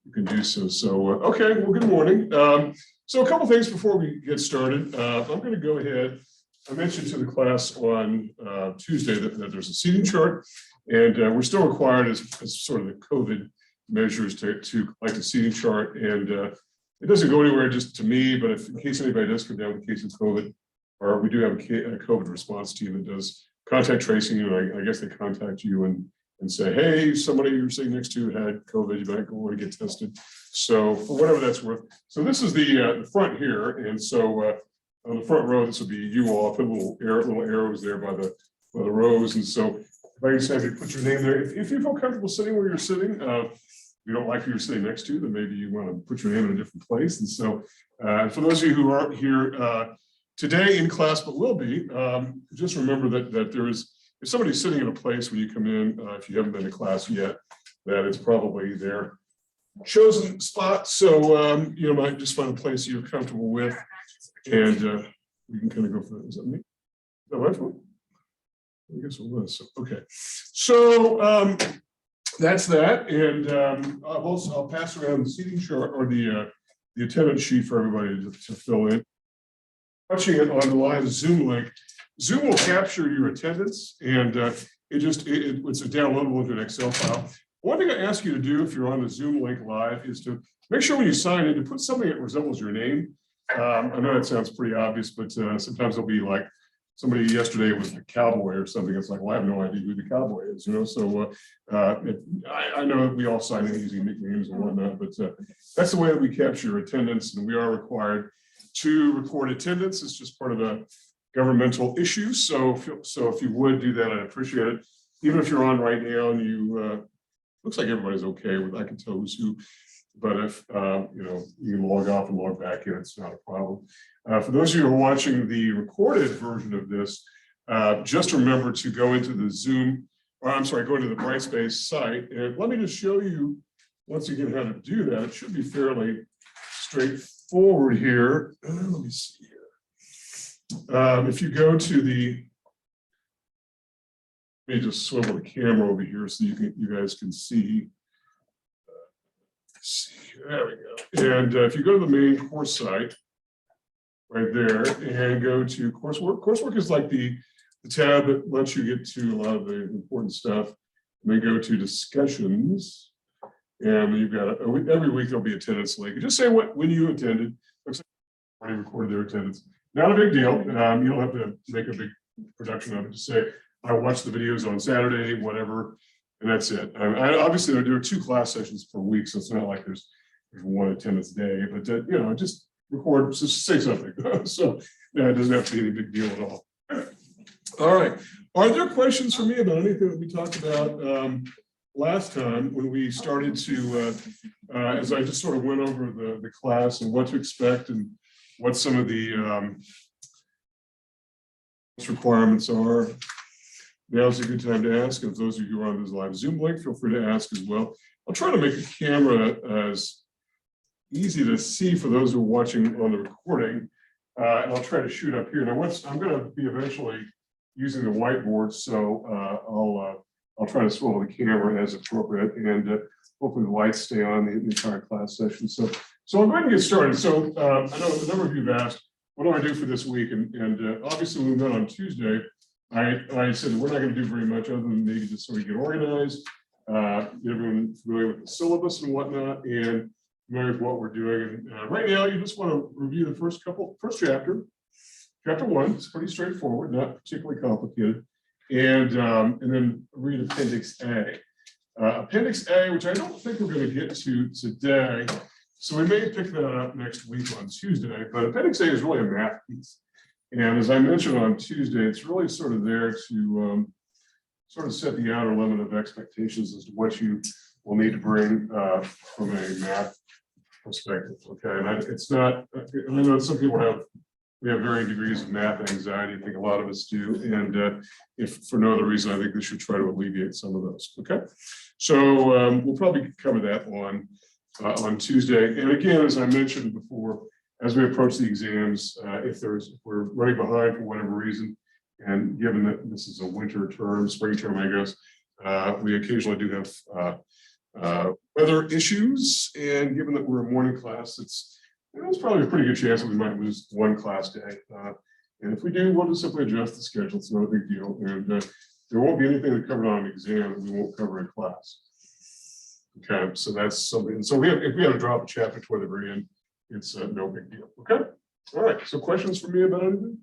you can do so. So, okay, well, good morning. So a couple things before we get started. I'm going to go ahead. I mentioned to the class on Tuesday that there's a seating chart, and we're still required as sort of the COVID measures to collect a seating chart. And it doesn't go anywhere just to me, but if in case anybody does come down with a case of COVID, or we do have a COVID response team that does contact tracing, you know, I guess they contact you and say, hey, somebody you're sitting next to had COVID, you might go want to get tested. So for whatever that's worth. So this is the front here. And so on the front row, this will be you all. Put little arrows there by the rows. And so if I just have you put your name there, if you feel comfortable sitting where you're sitting, if you don't like who you're sitting next to, then maybe you want to put your name in a different place. And so for those of you who aren't here today in class, but will be, just remember that there is, if somebody's sitting in a place when you come in, if you haven't been to class yet, that it's probably their chosen spot. So you might just find a place you're comfortable with, and we can kind of go for that. Is that me? Is that my phone? I guess it was. So, okay. So that's that, and I'll pass around the seating chart or the attendance sheet for everybody to fill in. Watching it on the live Zoom link, Zoom will capture your attendance, and it's a downloadable into an Excel file. One thing I ask you to do if you're on the Zoom link live is to make sure when you sign in to put something that resembles your name. I know that sounds pretty obvious, but sometimes it'll be like somebody yesterday was a cowboy or something. It's like, well, I have no idea who the cowboy is, you know. So I know that we all sign in using nicknames and whatnot, but that's the way that we capture attendance, and we are required to record attendance. It's just part of the governmental issue. So if you would do that, I'd appreciate it. Even if you're on right now and you looks like everybody's okay with, I can tell who's who, but if you know, you can log off and log back in, it's not a problem. For those of you who are watching the recorded version of this, just remember to go into the Zoom, or I'm sorry, go into the Brightspace site, and let me just show you once again how to do that. It should be fairly straightforward here. Let me see here. If you go to the, let me just swivel the camera over here so you guys can see. There we go. And if you go to the main course site, right there, and go to coursework. Coursework is like the tab that lets you get to a lot of the important stuff. And then go to discussions, and you've got every week there'll be attendance link. You just say when you attended. Looks like already recorded their attendance. Not a big deal. You don't have to make a big production of it. Just say, I watched the videos on Saturday, whatever, and that's it. Obviously, there are 2 class sessions per week, so it's not like there's one attendance day, but you know, just record, just say something. So it doesn't have to be any big deal at all. All right. Are there questions for me about anything that we talked about last time when we started to, as I just sort of went over the class and what to expect and what some of the requirements are? Now's a good time to ask. If those of you who are on this live Zoom link, feel free to ask as well. I'll try to make the camera as easy to see for those who are watching on the recording, and I'll try to shoot up here. Now, I'm going to be eventually using the whiteboard, so I'll try to swivel the camera as appropriate, and hopefully the lights stay on the entire class session. So I'll go ahead and get started. So I know a number of you have asked, what do I do for this week? And obviously, when we met on Tuesday, I said we're not going to do very much other than maybe just sort of get organized, get everyone familiar with the syllabus and whatnot, and familiar with what we're doing. And right now, you just want to review the first chapter. Chapter 1 is pretty straightforward, not particularly complicated, and then read Appendix A. Appendix A, which I don't think we're going to get to today, so we may pick that up next week on Tuesday. But Appendix A is really a math piece. And as I mentioned on Tuesday, it's really sort of there to sort of set the outer limit of expectations as to what you will need to bring from a math perspective. Okay, and it's not, I know some people we have varying degrees of math anxiety. I think a lot of us do. And if for no other reason, I think we should try to alleviate some of those. Okay, so we'll probably cover that on Tuesday. And again, as I mentioned before, as we approach the exams, if we're running behind for whatever reason, and given that this is a winter term, spring term, I guess, we occasionally do have weather issues. And given that we're a morning class, it's probably a pretty good chance that we might lose one class day. And if we do, we'll just simply adjust the schedule. It's not a big deal. And there won't be anything that covered on an exam that we won't cover in class. Okay, so that's something. And so if we have to drop a chapter toward the very end, it's no big deal. Okay, all right. So questions for me about anything?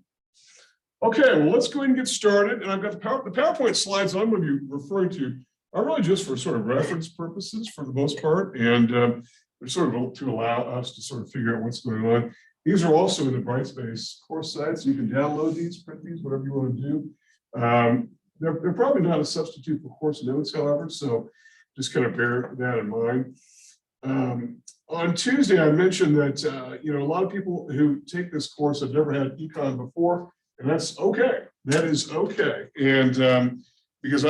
Okay, well, let's go ahead and get started. And I've got the PowerPoint slides that I'm going to be referring to are really just for sort of reference purposes for the most part, and they're sort of to allow us to sort of figure out what's going on. These are also in the Brightspace course site, so you can download these, print these, whatever you want to do. They're probably not a substitute for course notes, however, so just kind of bear that in mind. On Tuesday, I mentioned that a lot of people who take this course have never had econ before, and that's okay. That is okay, and because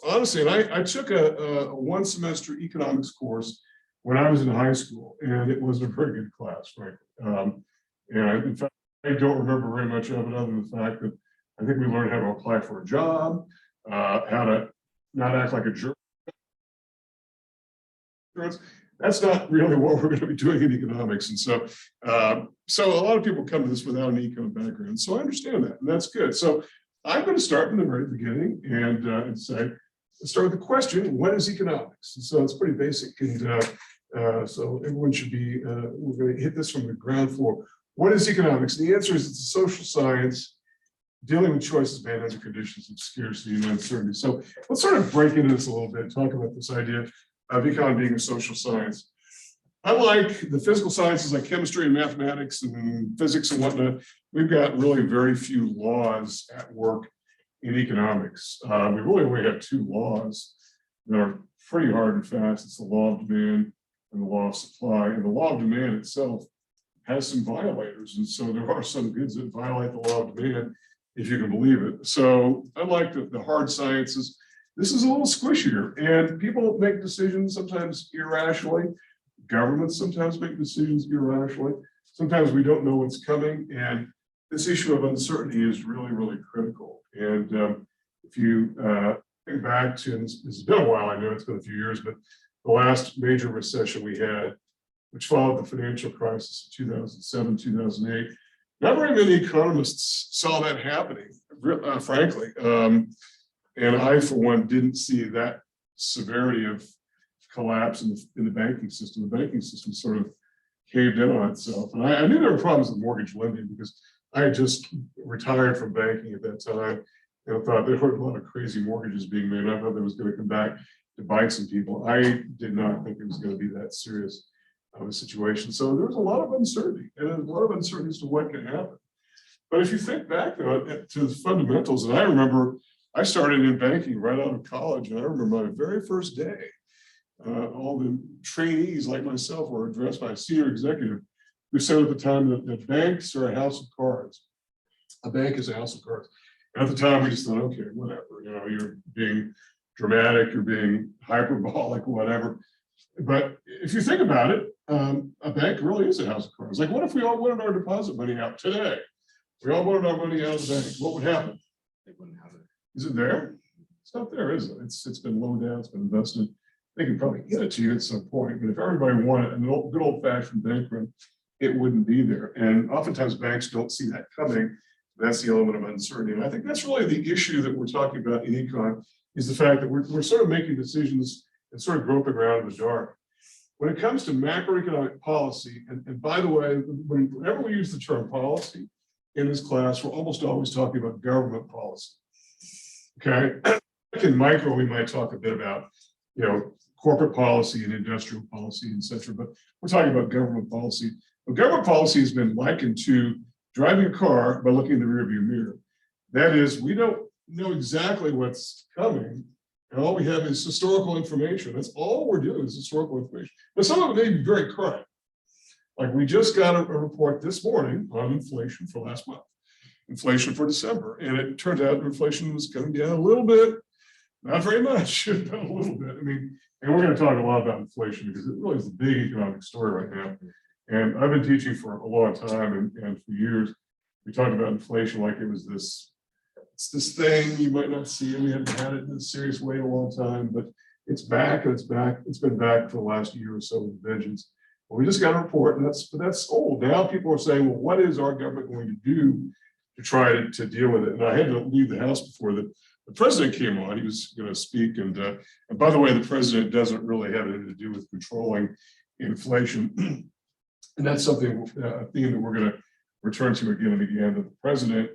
honestly, I took a one semester economics course when I was in high school, and it wasn't a very good class, frankly. And in fact, I don't remember very much of it other than the fact that I think we learned how to apply for a job, how to not act like a jerk. That's not really what we're going to be doing in economics. And so, so a lot of people come to this without an econ background. So I understand that, and that's good. So I'm going to start from the very beginning and say, let's start with the question, what is economics? And so it's pretty basic. And so everyone should be, we're going to hit this from the ground floor. What is economics? And the answer is it's a social science dealing with choices made under conditions of scarcity and uncertainty. So let's sort of break into this a little bit and talk about this idea of econ being a social science. Unlike the physical sciences like chemistry and mathematics and physics and whatnot, we've got really very few laws at work in economics. We really only have two laws that are pretty hard and fast. It's the law of demand and the law of supply. And the law of demand itself has some violators. And so there are some goods that violate the law of demand, if you can believe it. So unlike the hard sciences, this is a little squishier, and people make decisions sometimes irrationally. Governments sometimes make decisions irrationally. Sometimes we don't know what's coming, and this issue of uncertainty is really, really critical. And if you think back to, and this has been a while, I know it's been a few years, but the last major recession we had, which followed the financial crisis of 2007, 2008, not very many economists saw that happening, frankly. And I, for one, didn't see that severity of collapse in the banking system. The banking system sort of caved in on itself. And I knew there were problems with mortgage lending because I had just retired from banking at that time. And I thought there were a lot of crazy mortgages being made. I thought that was going to come back to bite some people. I did not think it was going to be that serious of a situation. So there was a lot of uncertainty, and a lot of uncertainty as to what can happen. But if you think back though, to the fundamentals, and I remember I started in banking right out of college, and I remember my very first day, all the trainees like myself were addressed by a senior executive who said at the time that banks are a house of cards. A bank is a house of cards. And at the time, we just thought, okay, whatever, you're being dramatic, you're being hyperbolic, whatever. But if you think about it, a bank really is a house of cards. Like, what if we all wanted our deposit money out today? We all wanted our money out of the bank. What would happen? They wouldn't have it. Is it there? It's not there, is it? It's been loaned out, it's been invested. They can probably get it to you at some point, but if everybody wanted an good old-fashioned bank run, it wouldn't be there. And oftentimes banks don't see that coming. That's the element of uncertainty. And I think that's really the issue that we're talking about in econ, is the fact that we're sort of making decisions and sort of groping around in the dark. When it comes to macroeconomic policy, and by the way, whenever we use the term policy in this class, we're almost always talking about government policy. Okay, in micro, we might talk a bit about, corporate policy and industrial policy, et cetera, but we're talking about government policy. Well, government policy has been likened to driving a car by looking in the rearview mirror. That is, we don't know exactly what's coming, and all we have is historical information. That's all we're doing is historical information. But some of it may be very current. Like we just got a report this morning on inflation for last month. Inflation for December, and it turned out inflation was coming down a little bit, not very much, but a little bit. I mean, and we're going to talk a lot about inflation because it really is the big economic story right now. And I've been teaching for a long time, and for years, we talked about inflation like it was this thing you might not see, and we haven't had it in a serious way in a long time, but It's back, and it's back. It's been back for the last year or so with vengeance. Well, we just got a report, and that's old. Now people are saying, well, what is our government going to do to try to deal with it? And I had to leave the House before the president came on. He was going to speak, and by the way, the president doesn't really have anything to do with controlling inflation, and that's something, a theme that we're going to return to again and again. That the president,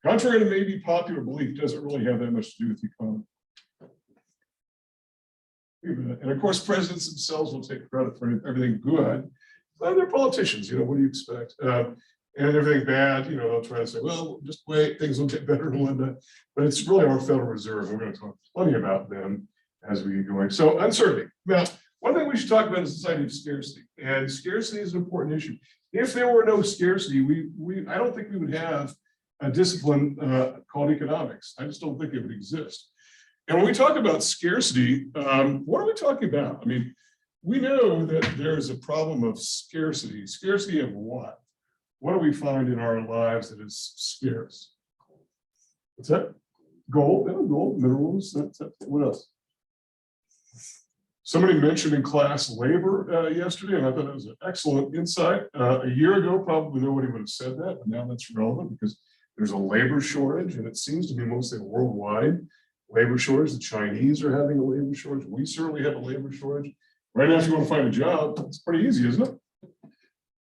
contrary to maybe popular belief, doesn't really have that much to do with the economy. And of course, presidents themselves will take credit for everything good. Well, they're politicians, what do you expect? And everything bad, they'll try to say, well, just wait, things will get better in a little bit. But it's really our Federal Reserve. We're going to talk plenty about them as we get going. So uncertainty. Now, one thing we should talk about is this idea of scarcity. And scarcity is an important issue. If there were no scarcity, I don't think we would have a discipline called economics. I just don't think it would exist. And when we talk about scarcity, what are we talking about? I mean, we know that there's a problem of scarcity. Scarcity of what? What do we find in our lives that is scarce? What's that? Gold, gold, minerals, what else? Somebody mentioned in class labor yesterday, and I thought it was an excellent insight. A year ago, probably nobody would have said that, but now that's relevant because there's a labor shortage, and it seems to be mostly worldwide labor shortage. The Chinese are having a labor shortage. We certainly have a labor shortage. Right now, if you want to find a job, it's pretty easy, isn't it?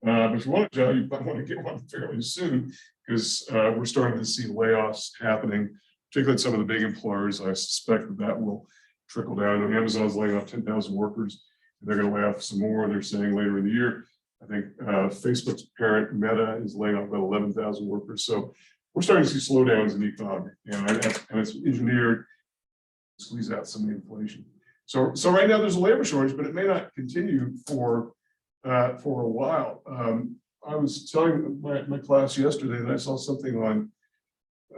But if you want a job, you might want to get one fairly soon because we're starting to see layoffs happening, particularly at some of the big employers. I suspect that will trickle down. Amazon's laying off 10,000 workers. They're going to lay off some more, they're saying, later in the year. I think Facebook's parent, Meta, is laying off about 11,000 workers. So we're starting to see slowdowns in the economy, and it's engineered to squeeze out some of the inflation. So right now there's a labor shortage, but it may not continue for a while. I was telling my class yesterday that I saw something on,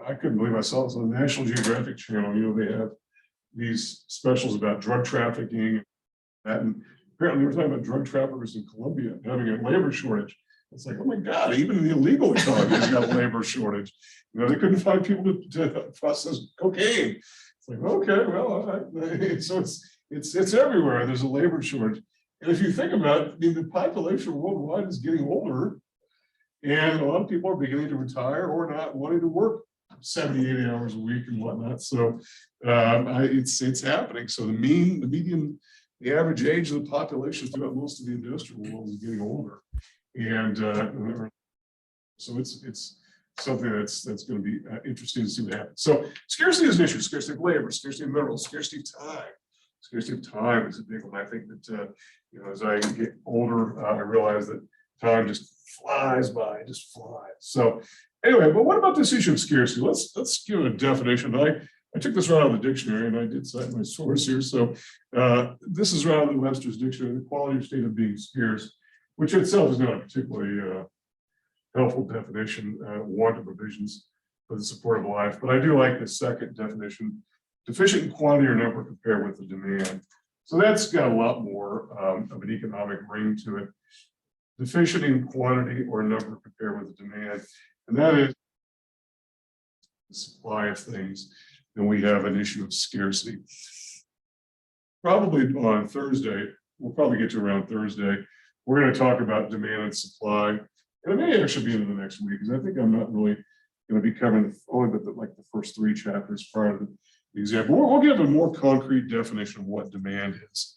I couldn't believe I saw this on the National Geographic Channel. They have these specials about drug trafficking, and apparently we're talking about drug traffickers in Colombia having a labor shortage. It's like, oh my God, even the illegal economy has got a labor shortage. They couldn't find people to process cocaine. It's like, okay, well, so it's everywhere. There's a labor shortage. And if you think about it, the population worldwide is getting older, and a lot of people are beginning to retire or not wanting to work 70, 80 hours a week and whatnot. So it's happening. So the average age of the population throughout most of the industrial world is getting older. And so it's something that's going to be interesting to see what happens. So scarcity is an issue. Scarcity of labor, scarcity of minerals, scarcity of time. Scarcity of time is a big one. I think that as I get older, I realize that time just flies by, just flies. So anyway, but what about this issue of scarcity? Let's give it a definition. I took this right out of the dictionary, and I did cite my source here. So this is right out of the Webster's Dictionary, the quality or state of being scarce, which itself is not a particularly helpful definition, want of provisions for the support of life. But I do like the second definition, deficient in quantity or number compared with the demand. So that's got a lot more of an economic ring to it. Deficient in quantity or number compared with the demand. And that is the supply of things. Then we have an issue of scarcity. Probably on Thursday, we'll probably get to around Thursday, we're going to talk about demand and supply. And it may actually be into the next week, because I think I'm not really going to be covering only like the first 3 chapters prior to the example. We'll give a more concrete definition of what demand is.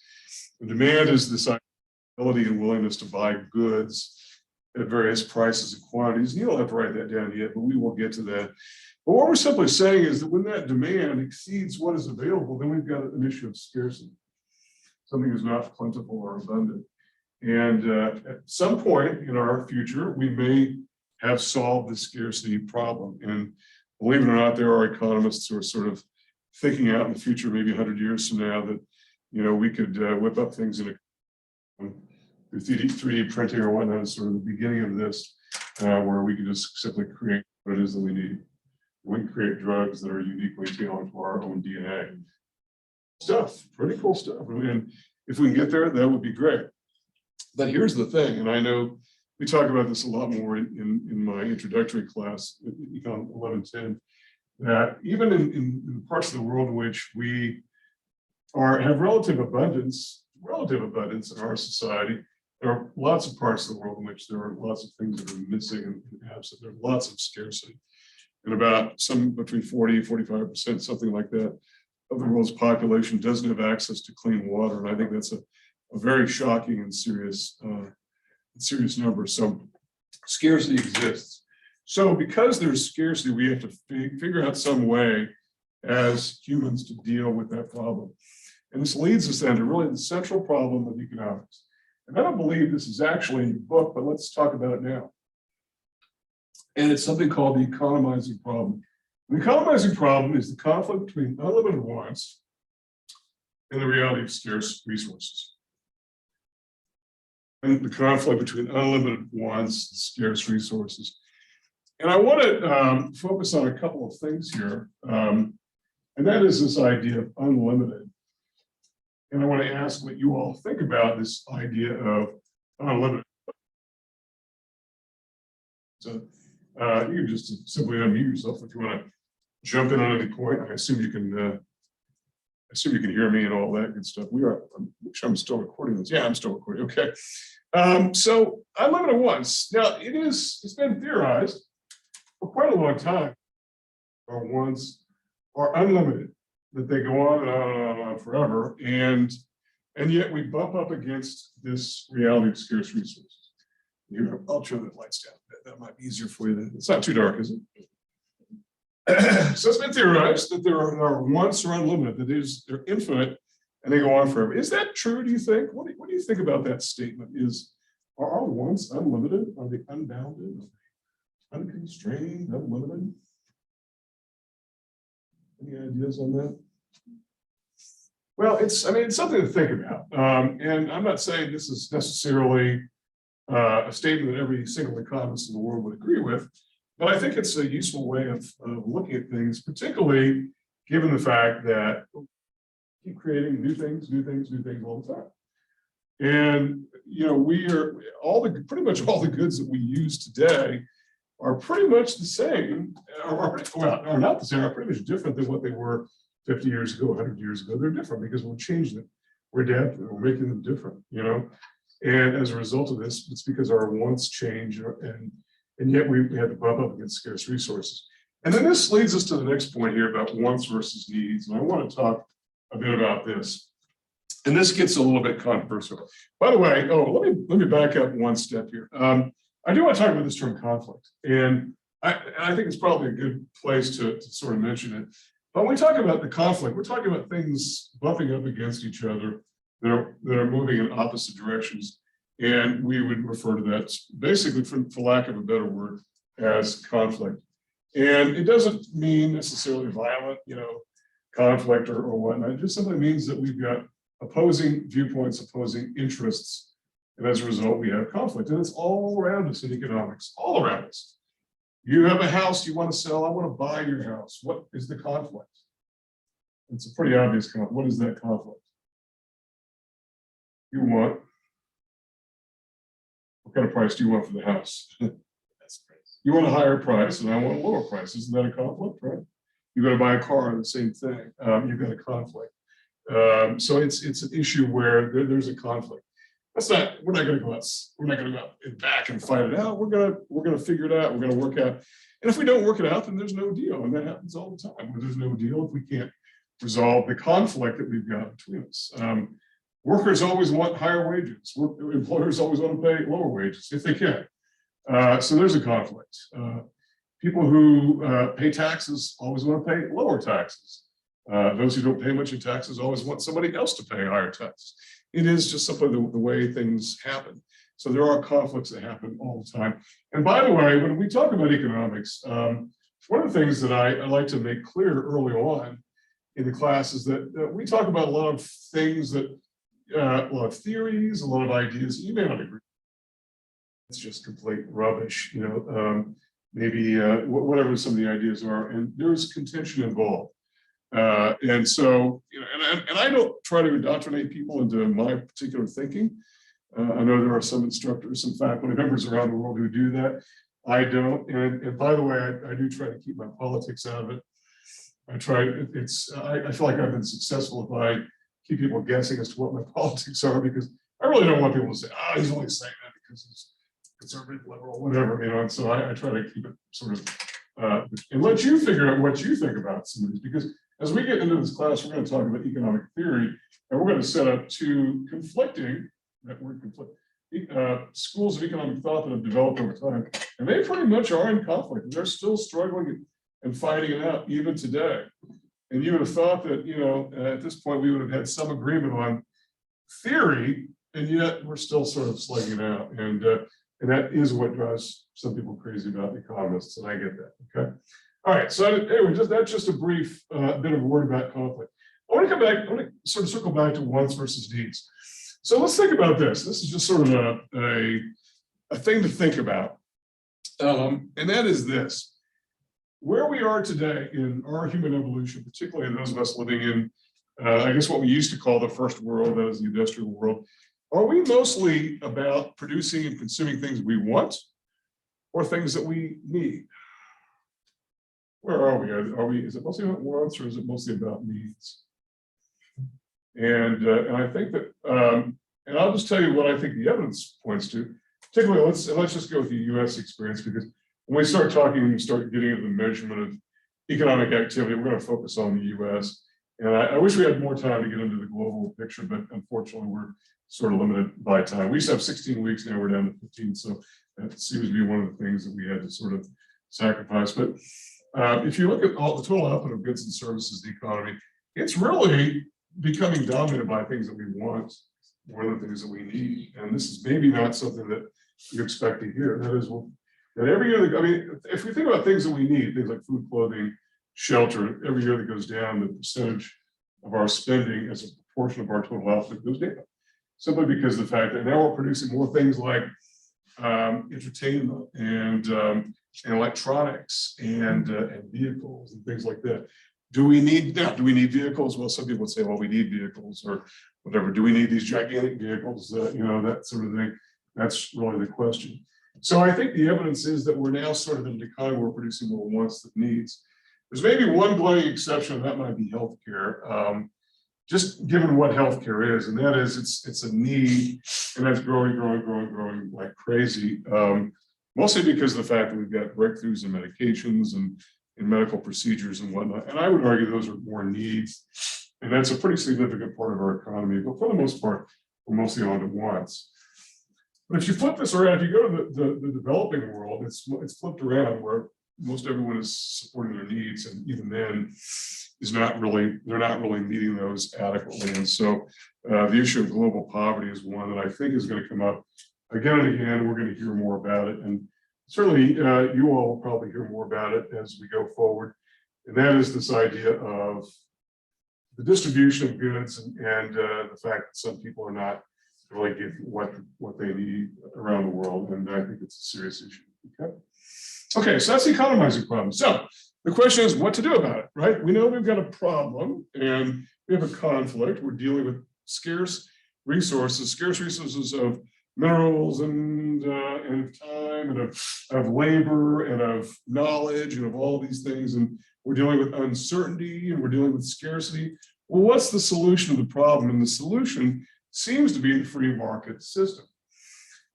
And demand is this ability and willingness to buy goods at various prices and quantities. You don't have to write that down yet, but we will get to that. But what we're simply saying is that when that demand exceeds what is available, then we've got an issue of scarcity. Something is not plentiful or abundant. And at some point in our future, we may have solved the scarcity problem. And believe it or not, there are economists who are sort of thinking out in the future, maybe 100 years from now, that we could whip up things in through 3D printing or whatnot is sort of the beginning of this, where we can just simply create what it is that we need. We can create drugs that are uniquely tailored to our own DNA. Stuff, pretty cool stuff. And if we can get there, that would be great. But here's the thing, and I know we talk about this a lot more in my introductory class, Econ 1110, that even in parts of the world in which we have relative abundance in our society. There are lots of parts of the world in which there are lots of things that are missing and absent. There are lots of scarcity. And about between 40, 45%, something like that, of the world's population doesn't have access to clean water. And I think that's a very shocking and serious number. So scarcity exists. So because there's scarcity, we have to figure out some way as humans to deal with that problem. And this leads us then to really the central problem of economics. And I don't believe this is actually in the book, but let's talk about it now. And it's something called the economizing problem. The economizing problem is the conflict between unlimited wants and the reality of scarce resources. And the conflict between unlimited wants and scarce resources. And I want to focus on a couple of things here. And that is this idea of unlimited. And I want to ask what you all think about this idea of unlimited. So you can just simply unmute yourself if you want to jump in on any point. I assume you can hear me and all that good stuff. I'm sure I'm still recording this. Yeah, I'm still recording. Okay. So unlimited wants. Now it's been theorized for quite a long time. Our wants are unlimited, that they go on and on and on and on forever. And yet we bump up against this reality of scarce resources. I'll turn the lights down. That might be easier for you. It's not too dark, is it? So it's been theorized that our wants are unlimited, that they're infinite and they go on forever. Is that true, do you think? What do you think about that statement? Are our wants unlimited? Are they unbounded? Are they unconstrained, unlimited? Any ideas on that? Well, it's something to think about. And I'm not saying this is necessarily a statement that every single economist in the world would agree with, but I think it's a useful way of looking at things, particularly given the fact that we keep creating new things all the time. And pretty much all the goods that we use today are pretty much the same, are not the same, are pretty much different than what they were 50 years ago, 100 years ago. They're different because we're changing it, we're adapting it, we're making them different, And as a result of this, it's because our wants change, and yet we had to bump up against scarce resources. And then this leads us to the next point here about wants versus needs. And I want to talk a bit about this. And this gets a little bit controversial. By the way, let me back up one step here. I do want to talk about this term conflict. And I think it's probably a good place to sort of mention it. But when we talk about the conflict, we're talking about things bumping up against each other that are moving in opposite directions. And we would refer to that basically, for lack of a better word, as conflict. And it doesn't mean necessarily violent, conflict or whatnot. It just simply means that we've got opposing viewpoints, opposing interests. And as a result, we have conflict. And it's all around us in economics, all around us. You have a house you want to sell. I want to buy your house. What is the conflict? It's a pretty obvious conflict. What is that conflict? What kind of price do you want for the house? You want a higher price and I want a lower price. Isn't that a conflict, right? You're going to buy a car, the same thing. You've got a conflict. So it's an issue where there's a conflict. We're not going to go out and back and fight it out. We're going to figure it out. We're going to work out. And if we don't work it out, then there's no deal. And that happens all the time. When there's no deal, if we can't resolve the conflict that we've got between us. Workers always want higher wages. Employers always want to pay lower wages if they can. So there's a conflict. People who pay taxes always want to pay lower taxes. Those who don't pay much in taxes always want somebody else to pay higher taxes. It is just simply the way things happen. So there are conflicts that happen all the time. And by the way, when we talk about economics, one of the things that I like to make clear early on in the class is that we talk about a lot of things that a lot of theories, a lot of ideas. You may not agree. It's just complete rubbish, maybe whatever some of the ideas are, and there's contention involved. And so, and I don't try to indoctrinate people into my particular thinking. I know there are some instructors, some faculty members around the world who do that. I don't. And by the way, I do try to keep my politics out of it. I feel like I've been successful if I keep people guessing as to what my politics are, because I really don't want people to say, oh, he's only saying that because he's conservative, liberal, whatever, you know. And so I try to keep it sort of, and let you figure out what you think about some of these, because as we get into this class, we're going to talk about economic theory, and we're going to set up two conflicting, that word conflict, schools of economic thought that have developed over time, and they pretty much are in conflict. They're still struggling and fighting it out even today. And you would have thought that, you know, at this point we would have had some agreement on theory, and yet we're still sort of slugging it out. And that is what drives some people crazy about economists, and I get that. Okay. All right. So anyway, that's just a brief bit of a word about conflict. I want to come back. I want to sort of circle back to wants versus needs. So let's think about this. This is just sort of a thing to think about, and that is this: where we are today in our human evolution, particularly those of us living in, I guess what we used to call the first world, that is the industrial world. Are we mostly about producing and consuming things we want, or things that we need? Where are we? Is it mostly about wants, or is it mostly about needs? And I think that, and I'll just tell you what I think the evidence points to. Particularly, let's just go with the U.S. experience, because when we start talking and we start getting into the measurement of economic activity, we're going to focus on the U.S. And I wish we had more time to get into the global picture, but unfortunately, we're sort of limited by time. We used to have 16 weeks, now we're down to 15. So that seems to be one of the things that we had to sort of sacrifice. But if you look at all the total output of goods and services, the economy, it's really becoming dominated by things that we want more than things that we need. And this is maybe not something that you expect to hear. That is, well, that every year, I mean, if we think about things that we need, things like food, clothing, shelter, every year that goes down, the percentage of our spending as a proportion of our total output goes down. Simply because of the fact that now we're producing more things like entertainment and electronics and vehicles and things like that. Do we need vehicles? Well, some people would say, well, we need vehicles or whatever. Do we need these gigantic vehicles? You know, that sort of thing. That's really the question. So I think the evidence is that we're now sort of in a decline where we're producing more wants than needs. There's maybe one glaring exception, and that might be healthcare. Just given what healthcare is, and that is it's a need, and that's growing like crazy. Mostly because of the fact that we've got breakthroughs in medications and in medical procedures and whatnot. And I would argue those are more needs, and that's a pretty significant part of our economy. But for the most part, we're mostly on to wants. But if you flip this around, if you go to the developing world, it's flipped around where most everyone is supporting their needs, and even then they're not really meeting those adequately. And so the issue of global poverty is one that I think is going to come up again and again. We're going to hear more about it, and certainly you all will probably hear more about it as we go forward. And that is this idea of the distribution of goods and the fact that some people are not really getting what they need around the world. And I think it's a serious issue. Okay, so that's the economizing problem. So the question is what to do about it, right? We know we've got a problem and we have a conflict. We're dealing with scarce resources of minerals and time and of labor and of knowledge and of all these things. And we're dealing with uncertainty and we're dealing with scarcity. Well, what's the solution to the problem? And the solution seems to be the free market system.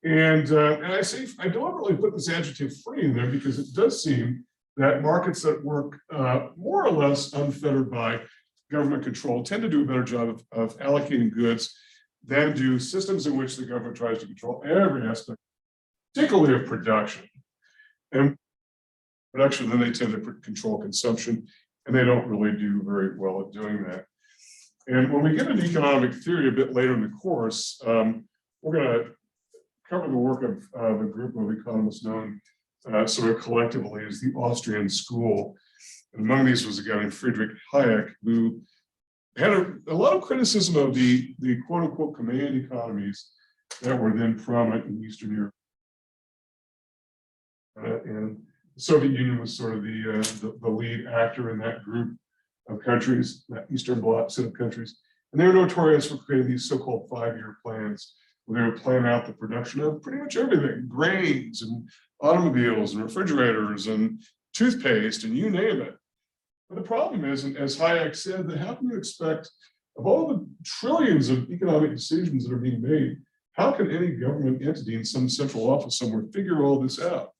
And I deliberately put this adjective free in there because it does seem that markets that work more or less unfettered by government control tend to do a better job of allocating goods than do systems in which the government tries to control every aspect, particularly of production. And production, then they tend to control consumption, and they don't really do very well at doing that. And when we get into economic theory a bit later in the course, we're going to cover the work of a group of economists known sort of collectively as the Austrian school. And among these was a guy named Friedrich Hayek, who had a lot of criticism of the quote unquote command economies that were then prominent in Eastern Europe. And the Soviet Union was sort of the lead actor in that group of countries, that Eastern Bloc set of countries. And they were notorious for creating these so-called 5-year plans, where they would plan out the production of pretty much everything, grains and automobiles and refrigerators and toothpaste and you name it. But the problem is, and as Hayek said, that how can you expect, of all trillions of economic decisions that are being made. How can any government entity in some central office somewhere figure all this out?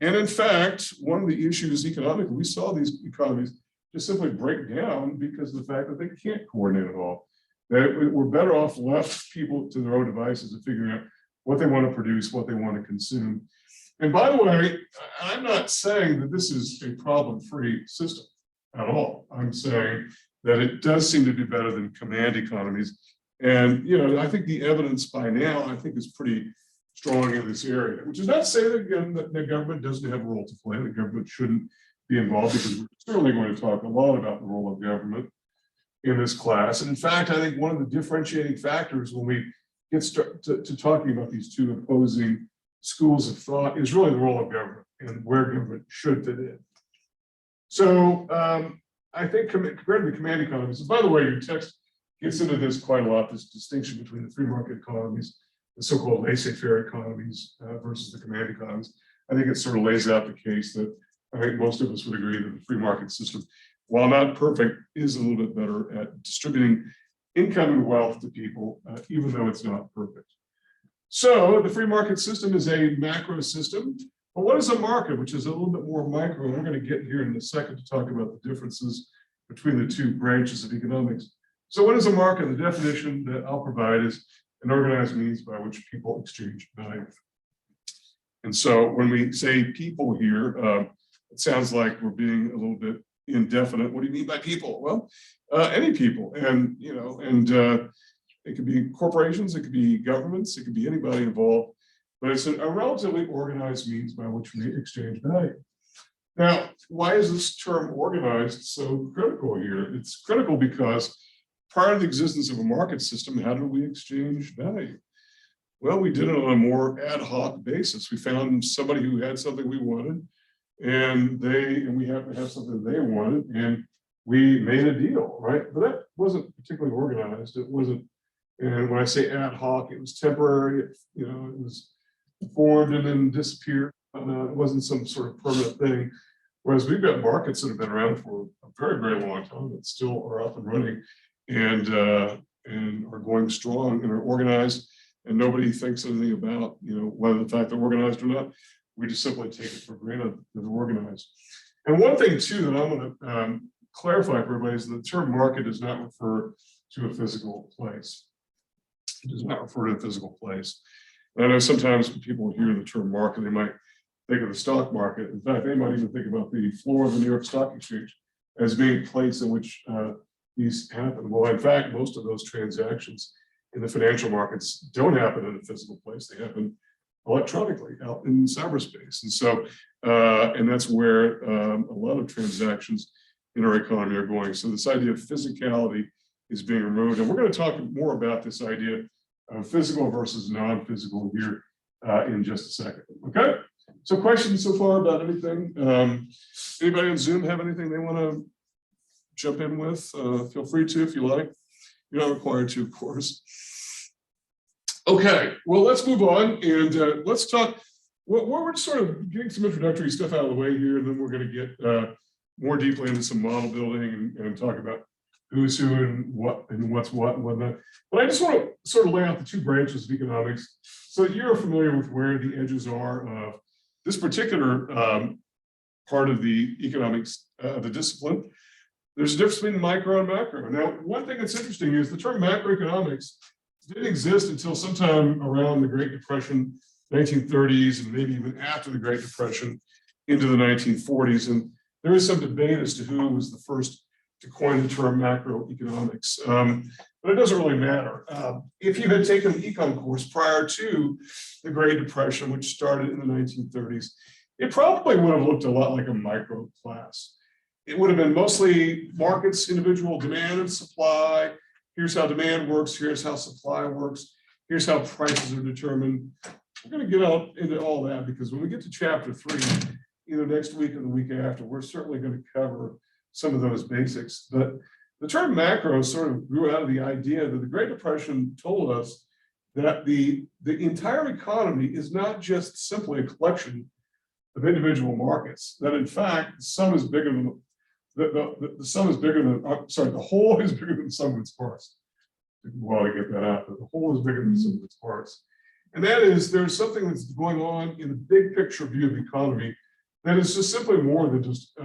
And in fact, one of the issues economically, we saw these economies just simply break down because of the fact that they can't coordinate at all. That we're better off left people to their own devices and figuring out what they want to produce, what they want to consume. And by the way, I'm not saying that this is a problem-free system at all. I'm saying that it does seem to be better than command economies. And, you know, I think the evidence by now, I think, is pretty strong in this area, which is not to say that, again, that the government doesn't have a role to play. The government shouldn't be involved, because we're certainly going to talk a lot about the role of government in this class. And in fact, I think one of the differentiating factors when we get to talking about these two opposing schools of thought is really the role of government and where government should fit in. So I think compared to the command economies, and by the way, your text gets into this quite a lot, this distinction between the free market economies, the so-called laissez-faire economies versus the command economies. I think it sort of lays out the case that I think most of us would agree that the free market system, while not perfect, is a little bit better at distributing income and wealth to people, even though it's not perfect. So the free market system is a macro system. But what is a market, which is a little bit more micro? And I'm going to get here in a second to talk about the differences between the two branches of economics. So what is a market? The definition that I'll provide is an organized means by which people exchange value. And so when we say people here, it sounds like we're being a little bit indefinite. What do you mean by people? Well, any people, and you know, and it could be corporations, it could be governments, it could be anybody involved, but it's a relatively organized means by which we exchange value. Now, why is this term organized so critical here? It's critical because prior to the existence of a market system, how do we exchange value? Well, we did it on a more ad hoc basis. We found somebody who had something we wanted, and we happened to have something they wanted, and we made a deal, right? But that wasn't particularly organized. It wasn't, and when I say ad hoc, it was temporary. You know, it was formed and then disappeared. It wasn't some sort of permanent thing. Whereas we've got markets that have been around for a very, very long time that still are up and running and are going strong and are organized, and nobody thinks anything about, you know, whether the fact they're organized or not. We just simply take it for granted that they're organized. And one thing too that I'm going to clarify for everybody is that the term market does not refer to a physical place. It does not refer to a physical place. And I know sometimes when people hear the term market, they might think of the stock market. In fact, they might even think about the floor of the New York Stock Exchange as being a place in which these happen. Well, in fact, most of those transactions in the financial markets don't happen in a physical place. They happen electronically out in cyberspace. And so, and that's where a lot of transactions in our economy are going. So this idea of physicality is being removed. And we're going to talk more about this idea of physical versus non-physical here in just a second. Okay. So questions so far about anything? Anybody on Zoom have anything they want to jump in with? Feel free to if you like. You're not required to, of course. Okay, well, let's move on and let's talk. We're sort of getting some introductory stuff out of the way here, and then we're going to get more deeply into some model building and talk about who's who and what's what and whatnot. But I just want to sort of lay out the two branches of economics so that you're familiar with where the edges are of this particular part of the economics, the discipline. There's a difference between micro and macro. Now, one thing that's interesting is the term macroeconomics didn't exist until sometime around the Great Depression, 1930s, and maybe even after the Great Depression into the 1940s. And there is some debate as to who was the first to coin the term macroeconomics, but it doesn't really matter. If you had taken the econ course prior to the Great Depression, which started in the 1930s, it probably would have looked a lot like a micro class. It would have been mostly markets, individual demand and supply. Here's how demand works. Here's how supply works. Here's how prices are determined. We're going to get out into all that because when we get to chapter 3, either next week or the week after, we're certainly going to cover some of those basics. But the term macro sort of grew out of the idea that the Great Depression told us that the entire economy is not just simply a collection of individual markets, that in fact, the sum is bigger than the sum is bigger than, sorry, the whole is bigger than the sum of its parts. took a while to get that out, but the whole is bigger than some of its parts. And that is, there's something that's going on in the big picture view of the economy that is just simply more than just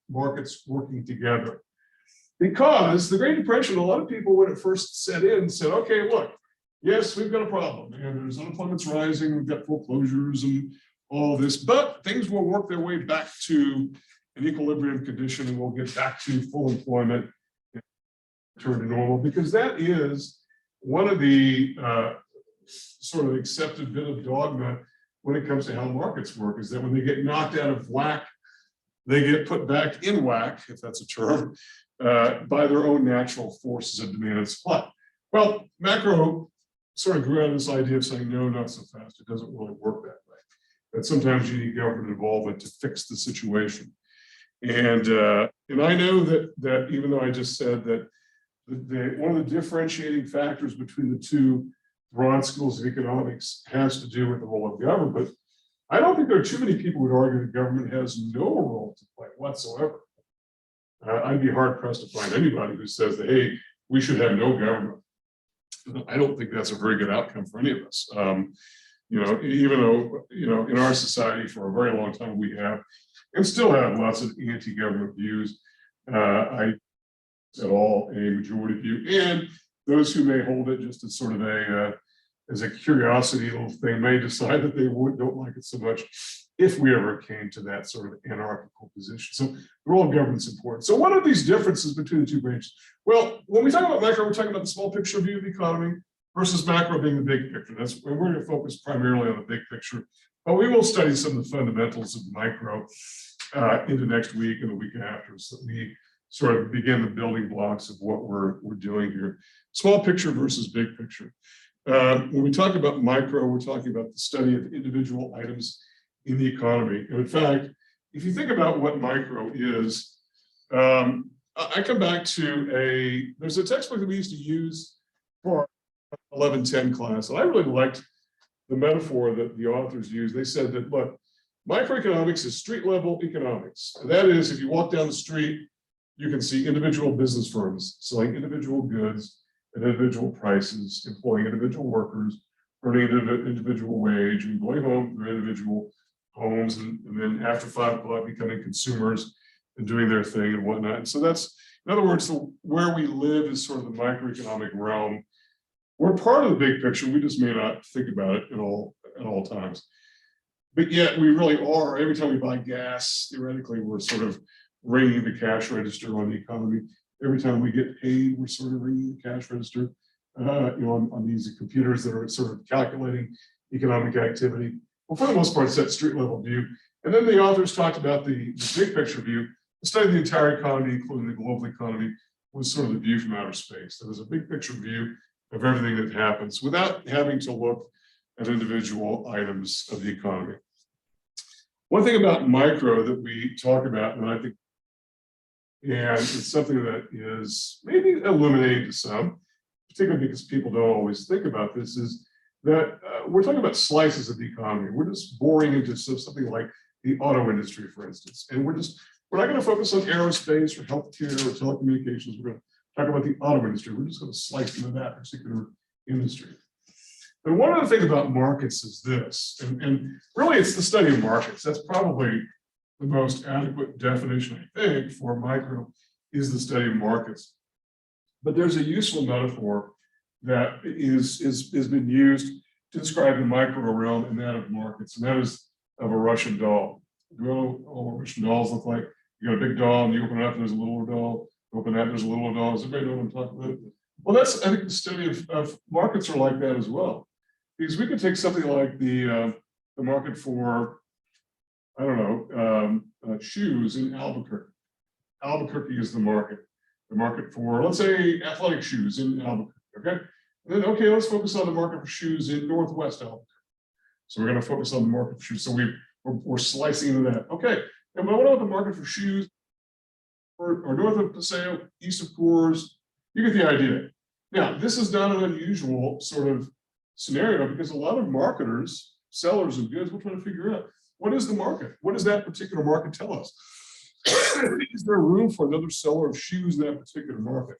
markets working together. Because the Great Depression, a lot of people, when it first set in, said, okay, look, yes, we've got a problem, and there's unemployment's rising, we've got foreclosures and all this, but things will work their way back to an equilibrium condition, and we'll get back to full employment and return to normal, because that is one of the sort of accepted bit of dogma when it comes to how markets work, is that when they get knocked out of whack, they get put back in whack, if that's a term, by their own natural forces of demand and supply. Well, macro sort of grew out of this idea of saying, no, not so fast. It doesn't really work that way. That sometimes you need government involvement to fix the situation. And I know that even though I just said that one of the differentiating factors between the two broad schools of economics has to do with the role of government, I don't think there are too many people who would argue that government has no role to play whatsoever. I'd be hard pressed to find anybody who says that, hey, we should have no government. I don't think that's a very good outcome for any of us. Even though, in our society for a very long time we have, and still have, lots of anti-government views, I at all a majority view, and those who may hold it just as sort of as a curiosity little thing may decide that they don't like it so much if we ever came to that sort of anarchical position. So the role of government's important. So what are these differences between the two branches? Well, when we talk about micro, we're talking about the small picture view of the economy versus macro being the big picture. We're going to focus primarily on the big picture, but we will study some of the fundamentals of micro into next week and the week after, so that we sort of begin the building blocks of what we're doing here. Small picture versus big picture. When we talk about micro, we're talking about the study of individual items in the economy. And in fact, if you think about what micro is, I come back to there's a textbook that we used to use for our 11-10 class, and I really liked the metaphor that the authors used. They said that, look, microeconomics is street level economics. And that is, if you walk down the street, you can see individual business firms selling individual goods at individual prices, employing individual workers, earning an individual wage, and going home to their individual homes, and then after 5 o'clock becoming consumers and doing their thing and whatnot. And so that's, in other words, where we live is sort of the microeconomic realm. We're part of the big picture. We just may not think about it at all times. But yet we really are. Every time we buy gas, theoretically, we're sort of ringing the cash register on the economy. Every time we get paid, we're sort of ringing the cash register on these computers that are sort of calculating economic activity. Well, for the most part, it's that street level view. And then the authors talked about the big picture view. The study of the entire economy, including the global economy, was sort of the view from outer space. So there's a big picture view of everything that happens without having to look at individual items of the economy. One thing about micro that we talk about, and I think, and it's something that is maybe illuminating to some, particularly because people don't always think about this, is that we're talking about slices of the economy. We're just boring into something like the auto industry, for instance. And we're not going to focus on aerospace or healthcare or telecommunications. We're going to talk about the auto industry. We're just going to slice into that particular industry. And one other thing about markets is this, and really it's the study of markets. That's probably the most adequate definition, I think, for micro, is the study of markets. But there's a useful metaphor that is been used to describe the micro realm and that of markets, and that is of a Russian doll. You know what Russian dolls look like? You got a big doll, and you open it up, and there's a little doll. You open that, there's a little doll. Does everybody know what I'm talking about? Well, I think the study of markets are like that as well. Because we could take something like the market for, I don't know, shoes in Albuquerque. Albuquerque is the market. The market for, let's say, athletic shoes in Albuquerque, okay? And then, okay, let's focus on the market for shoes in Northwest Albuquerque. So we're going to focus on the market for shoes. So we're slicing into that. Okay, and what about the market for shoes or north of Paseo, east of Coors? You get the idea. Now, this is not an unusual sort of scenario, because a lot of marketers, sellers of goods, will try to figure out, what is the market? What does that particular market tell us? Is there room for another seller of shoes in that particular market?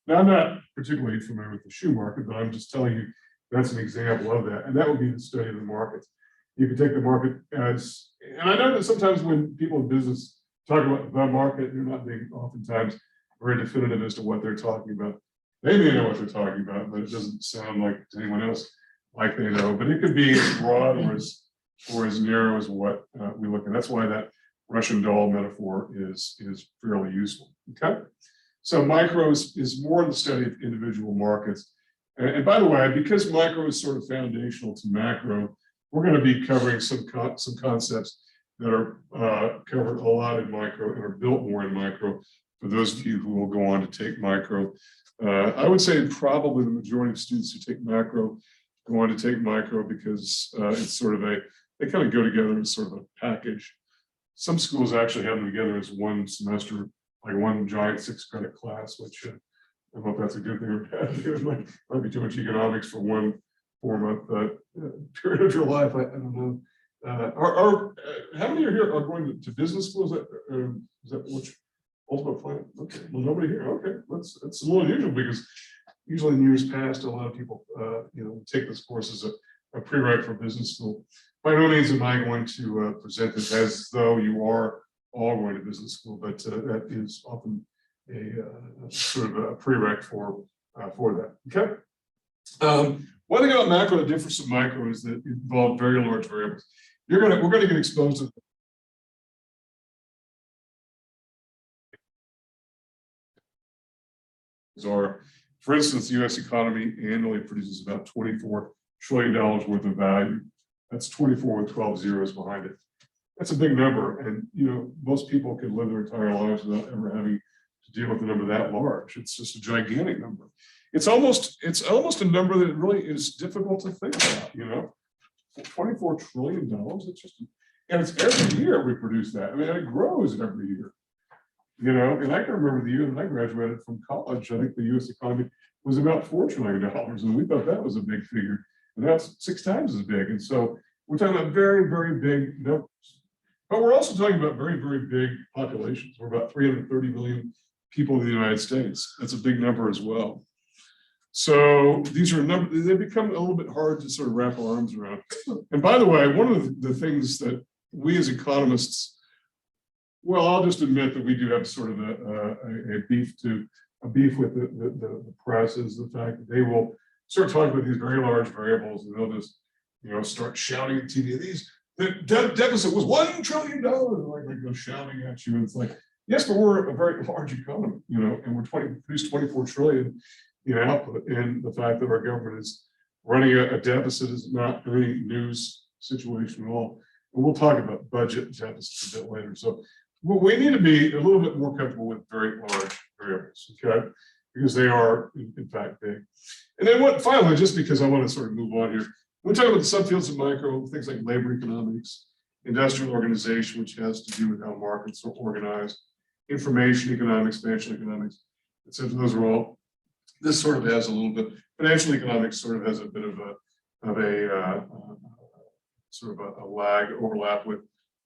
Now, I'm not particularly familiar with the shoe market, but I'm just telling you that's an example of that. And that would be the study of the markets. You could take the market as, and I know that sometimes when people in business talk about the market, they're not being oftentimes very definitive as to what they're talking about. They may know what they're talking about, but it doesn't sound like to anyone else like they know. But it could be as broad or as narrow as what we look at. That's why that Russian doll metaphor is fairly useful. Okay, so micro is more the study of individual markets. And by the way, because micro is sort of foundational to macro, we're going to be covering some concepts that are covered a lot in micro and are built more in micro for those of you who will go on to take micro. I would say probably the majority of students who take macro go on to take micro because it's sort of they kind of go together as sort of a package. Some schools actually have them together as one semester, like one giant 6-credit class, which I don't know if that's a good thing or bad thing. It might be too much economics for one 4-month period of your life. I don't know. How many are here are going to business school? Is that which ultimate plan? Okay, well, nobody here. Okay, that's a little unusual because usually in years past, a lot of people take this course as a pre-req for business school. By no means am I going to present this as though you are all going to business school, but that is often a sort of a prereq for that. Okay. One thing about macro that differs from micro is that it involves very large variables. We're going to get exposed to for instance, the U.S. economy annually produces about $24 trillion worth of value. That's 24 with 12 zeros behind it. That's a big number, and most people could live their entire lives without ever having to deal with a number that large. It's just a gigantic number. It's almost a number that really is difficult to think about. $24 trillion. It's just, and it's every year we produce that. I mean, it grows every year. And I can remember the year that I graduated from college. I think the U.S. economy was about $4 trillion, and we thought that was a big figure. And now it's 6 times as big. And so we're talking about very, very big numbers. But we're also talking about very, very big populations. We're about 330 million people in the United States. That's a big number as well. So these are numbers, they become a little bit hard to sort of wrap our arms around. And by the way, one of the things that we as economists, well, I'll just admit that we do have sort of a beef with the press is the fact that they will start talking about these very large variables and they'll just, start shouting at TV. The deficit was $1 trillion, like they go shouting at you. And it's like, yes, but we're a very large economy, and we're produce 24 trillion in output. And the fact that our government is running a deficit is not any news situation at all. And we'll talk about budget deficits a bit later. So we need to be a little bit more comfortable with very large variables, okay? Because they are, in fact, big. And then finally, just because I want to sort of move on here, we're talking about the subfields of micro, things like labor economics, industrial organization, which has to do with how markets are organized, information economics, financial economics, etc. Those are all, this sort of has a little bit, financial economics sort of has a bit of a lag overlap with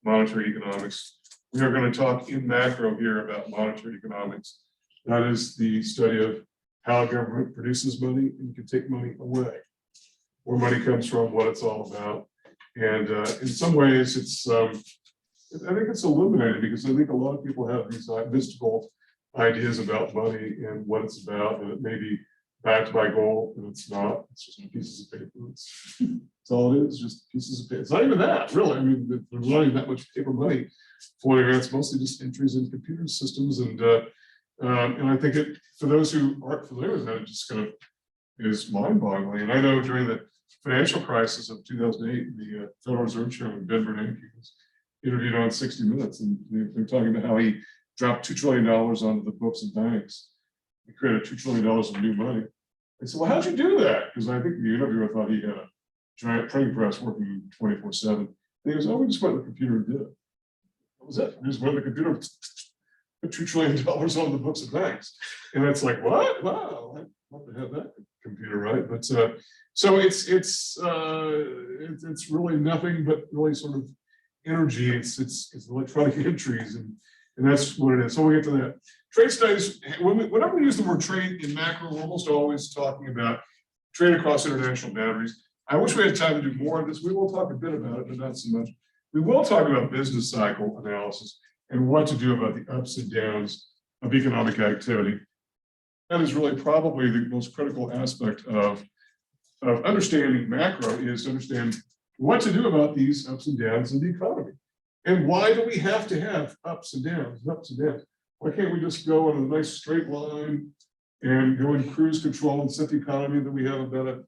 monetary economics. We are going to talk in macro here about monetary economics. That is the study of how government produces money and can take money away, where money comes from, what it's all about. And in some ways, I think it's illuminating because I think a lot of people have these mystical ideas about money and what it's about, and it may be backed by gold, and it's not. It's just pieces of paper. That's all it is, just pieces of paper. It's not even that, really. I mean, there's not even that much paper money floating around. It's mostly just entries in computer systems, and I think for those who aren't familiar with that, it just kind of is mind-boggling. And I know during the financial crisis of 2008, the Federal Reserve Chairman Ben Bernanke was interviewed on 60 Minutes, and they're talking about how he dropped $2 trillion onto the books of banks. He created $2 trillion of new money. They said, well, how'd you do that? Because I think the interviewer thought he had a giant printing press working 24/7. And he goes, oh, we just went to the computer and did it. That was it. We just went to the computer, put $2 trillion onto the books of banks. And it's like, what? Wow, I'd love to have that computer, right? But so it's really nothing but really sort of energy. It's electronic entries and And that's what it is. So we'll get to that. Trade studies, whenever we use the word trade in macro, we're almost always talking about trade across international boundaries. I wish we had time to do more of this. We will talk a bit about it, but not so much. We will talk about business cycle analysis and what to do about the ups and downs of economic activity. That is really probably the most critical aspect of understanding macro, is to understand what to do about these ups and downs in the economy. And why do we have to have ups and downs, ups and downs? Why can't we just go on a nice straight line and go in cruise control and set the economy that we have about a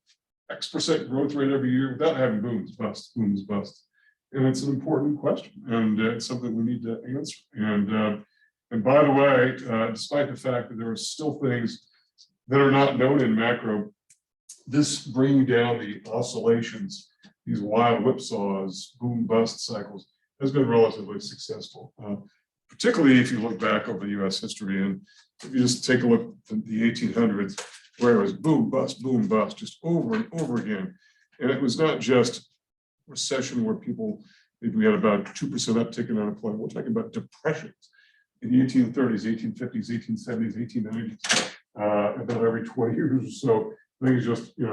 X% growth rate every year without having booms, busts, booms, busts? And it's an important question, and it's something we need to answer. And by the way, despite the fact that there are still things that are not known in macro, this bringing down the oscillations, these wild whipsaws, boom bust cycles, has been relatively successful, particularly if you look back over US history. And if you just take a look at the 1800s, where it was boom bust, just over and over again. And it was not just recession where people, maybe we had about 2% uptick in unemployment. We're talking about depressions in the 1830s, 1850s, 1870s, 1890s, about every 20 years or so. Things just, the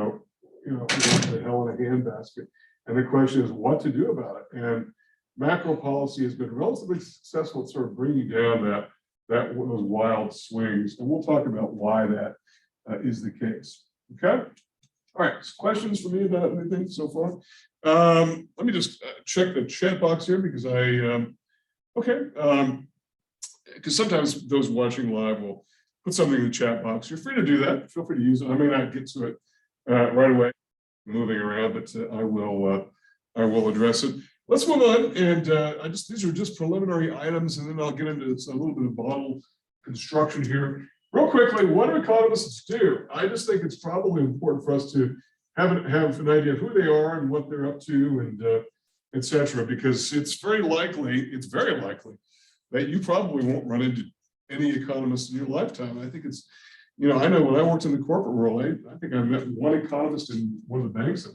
hell in a handbasket. And the question is what to do about it. And macro policy has been relatively successful at sort of bringing down those wild swings. And we'll talk about why that is the case. Okay. All right. So questions for me about anything so far? Let me just check the chat box here because because sometimes those watching live will put something in the chat box. You're free to do that. Feel free to use it. I may not get to it right away, moving around, but I will address it. Let's move on. And these are just preliminary items, and then I'll get into a little bit of model construction here. Real quickly, what do economists do? I just think it's probably important for us to have an idea of who they are and what they're up to, and et cetera, because it's very likely that you probably won't run into any economists in your lifetime. I think it's, I know when I worked in the corporate world, I think I met one economist in one of the banks that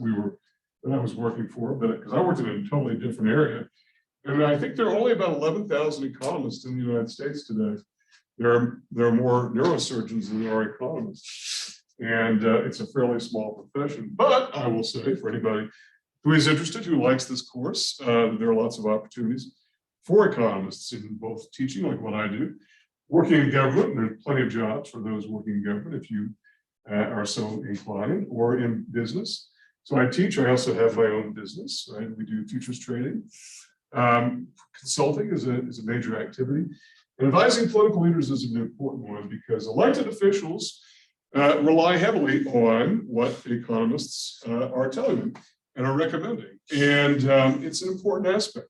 I was working for, but because I worked in a totally different area. And I think there are only about 11,000 economists in the United States today. There are more neurosurgeons than there are economists. And it's a fairly small profession. But I will say, for anybody who is interested, who likes this course, there are lots of opportunities for economists in both teaching, like what I do, working in government, and there's plenty of jobs for those working in government if you are so inclined, or in business. So I teach. I also have my own business, right? We do futures trading. Consulting is a major activity. And advising political leaders is an important one because elected officials rely heavily on what economists are telling them and are recommending. And it's an important aspect.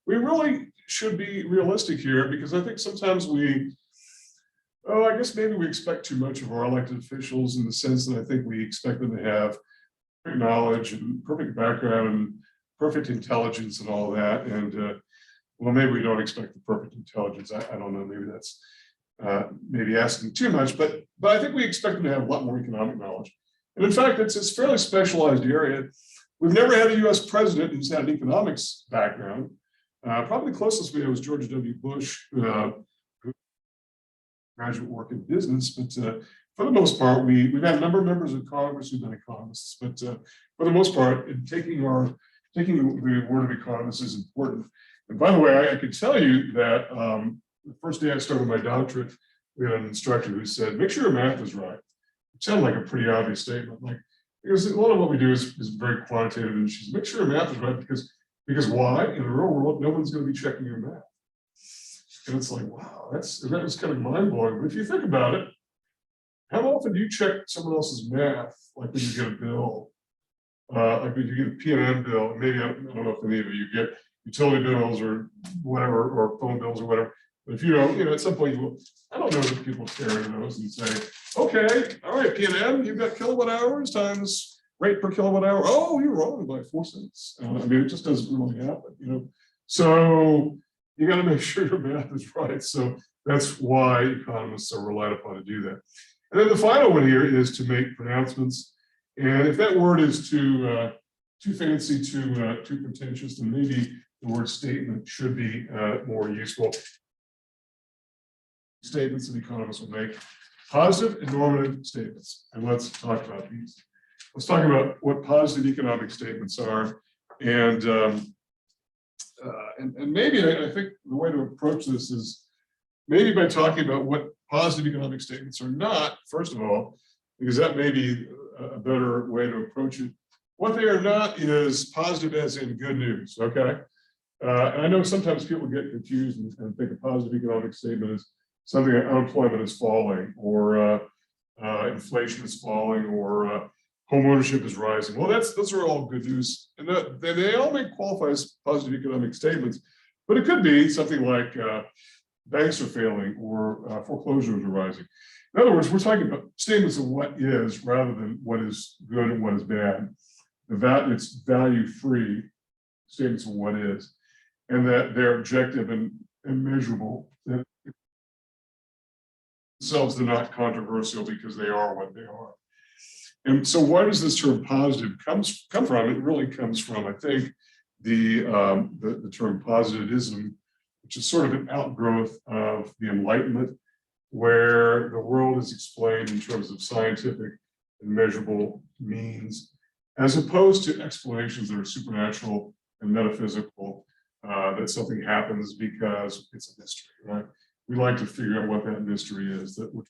We really should be realistic here because I think sometimes I guess maybe we expect too much of our elected officials in the sense that I think we expect them to have perfect knowledge and perfect background and perfect intelligence and all that. And well, maybe we don't expect the perfect intelligence. I don't know. Maybe that's maybe asking too much, but I think we expect them to have a lot more economic knowledge. And in fact, it's a fairly specialized area. We've never had a U.S. president who's had an economics background. Probably the closest we had was George W. Bush, who graduate work in business. But for the most part, we've had a number of members of Congress who've been economists. But for the most part, taking the word of economists is important. And by the way, I could tell you that the first day I started my doctorate, we had an instructor who said, make sure your math is right. It sounded like a pretty obvious statement. Because a lot of what we do is very quantitative, and she said, make sure your math is right because why? In the real world, no one's going to be checking your math. And it's like, wow, that was kind of mind-blowing. But if you think about it, how often do you check someone else's math, like when you get a bill, like when you get a P&M bill? Maybe, I don't know if any of you get utility bills or whatever, or phone bills or whatever. But if you don't, at some point you will. I don't know that people stare at those and say, okay, all right, P&M, you've got kilowatt hours times rate per kilowatt hour. Oh, you're wrong by 4 cents. I mean, it just doesn't really happen, So you got to make sure your math is right. So that's why economists are relied upon to do that. And then the final one here is to make pronouncements. And if that word is too fancy, too pretentious, then maybe the word statement should be more useful. statements that economists will make, positive and normative statements. And let's talk about these. Let's talk about what positive economic statements are. And maybe I think the way to approach this is maybe by talking about what positive economic statements are not, first of all, because that may be a better way to approach it. What they are not is positive as in good news, okay? And I know sometimes people get confused and think a positive economic statement is something like unemployment is falling, or inflation is falling, or home ownership is rising. Well, those are all good news, and they all may qualify as positive economic statements, but it could be something like banks are failing, or foreclosures are rising. In other words, we're talking about statements of what is rather than what is good and what is bad. It's value-free statements of what is, and that they're objective and measurable. That themselves, they're not controversial because they are what they are. And so why does this term positive come from? It really comes from, I think, the term positivism, which is sort of an outgrowth of the Enlightenment, where the world is explained in terms of scientific and measurable means, as opposed to explanations that are supernatural and metaphysical, that something happens because it's a mystery, right? We like to figure out what that mystery is, to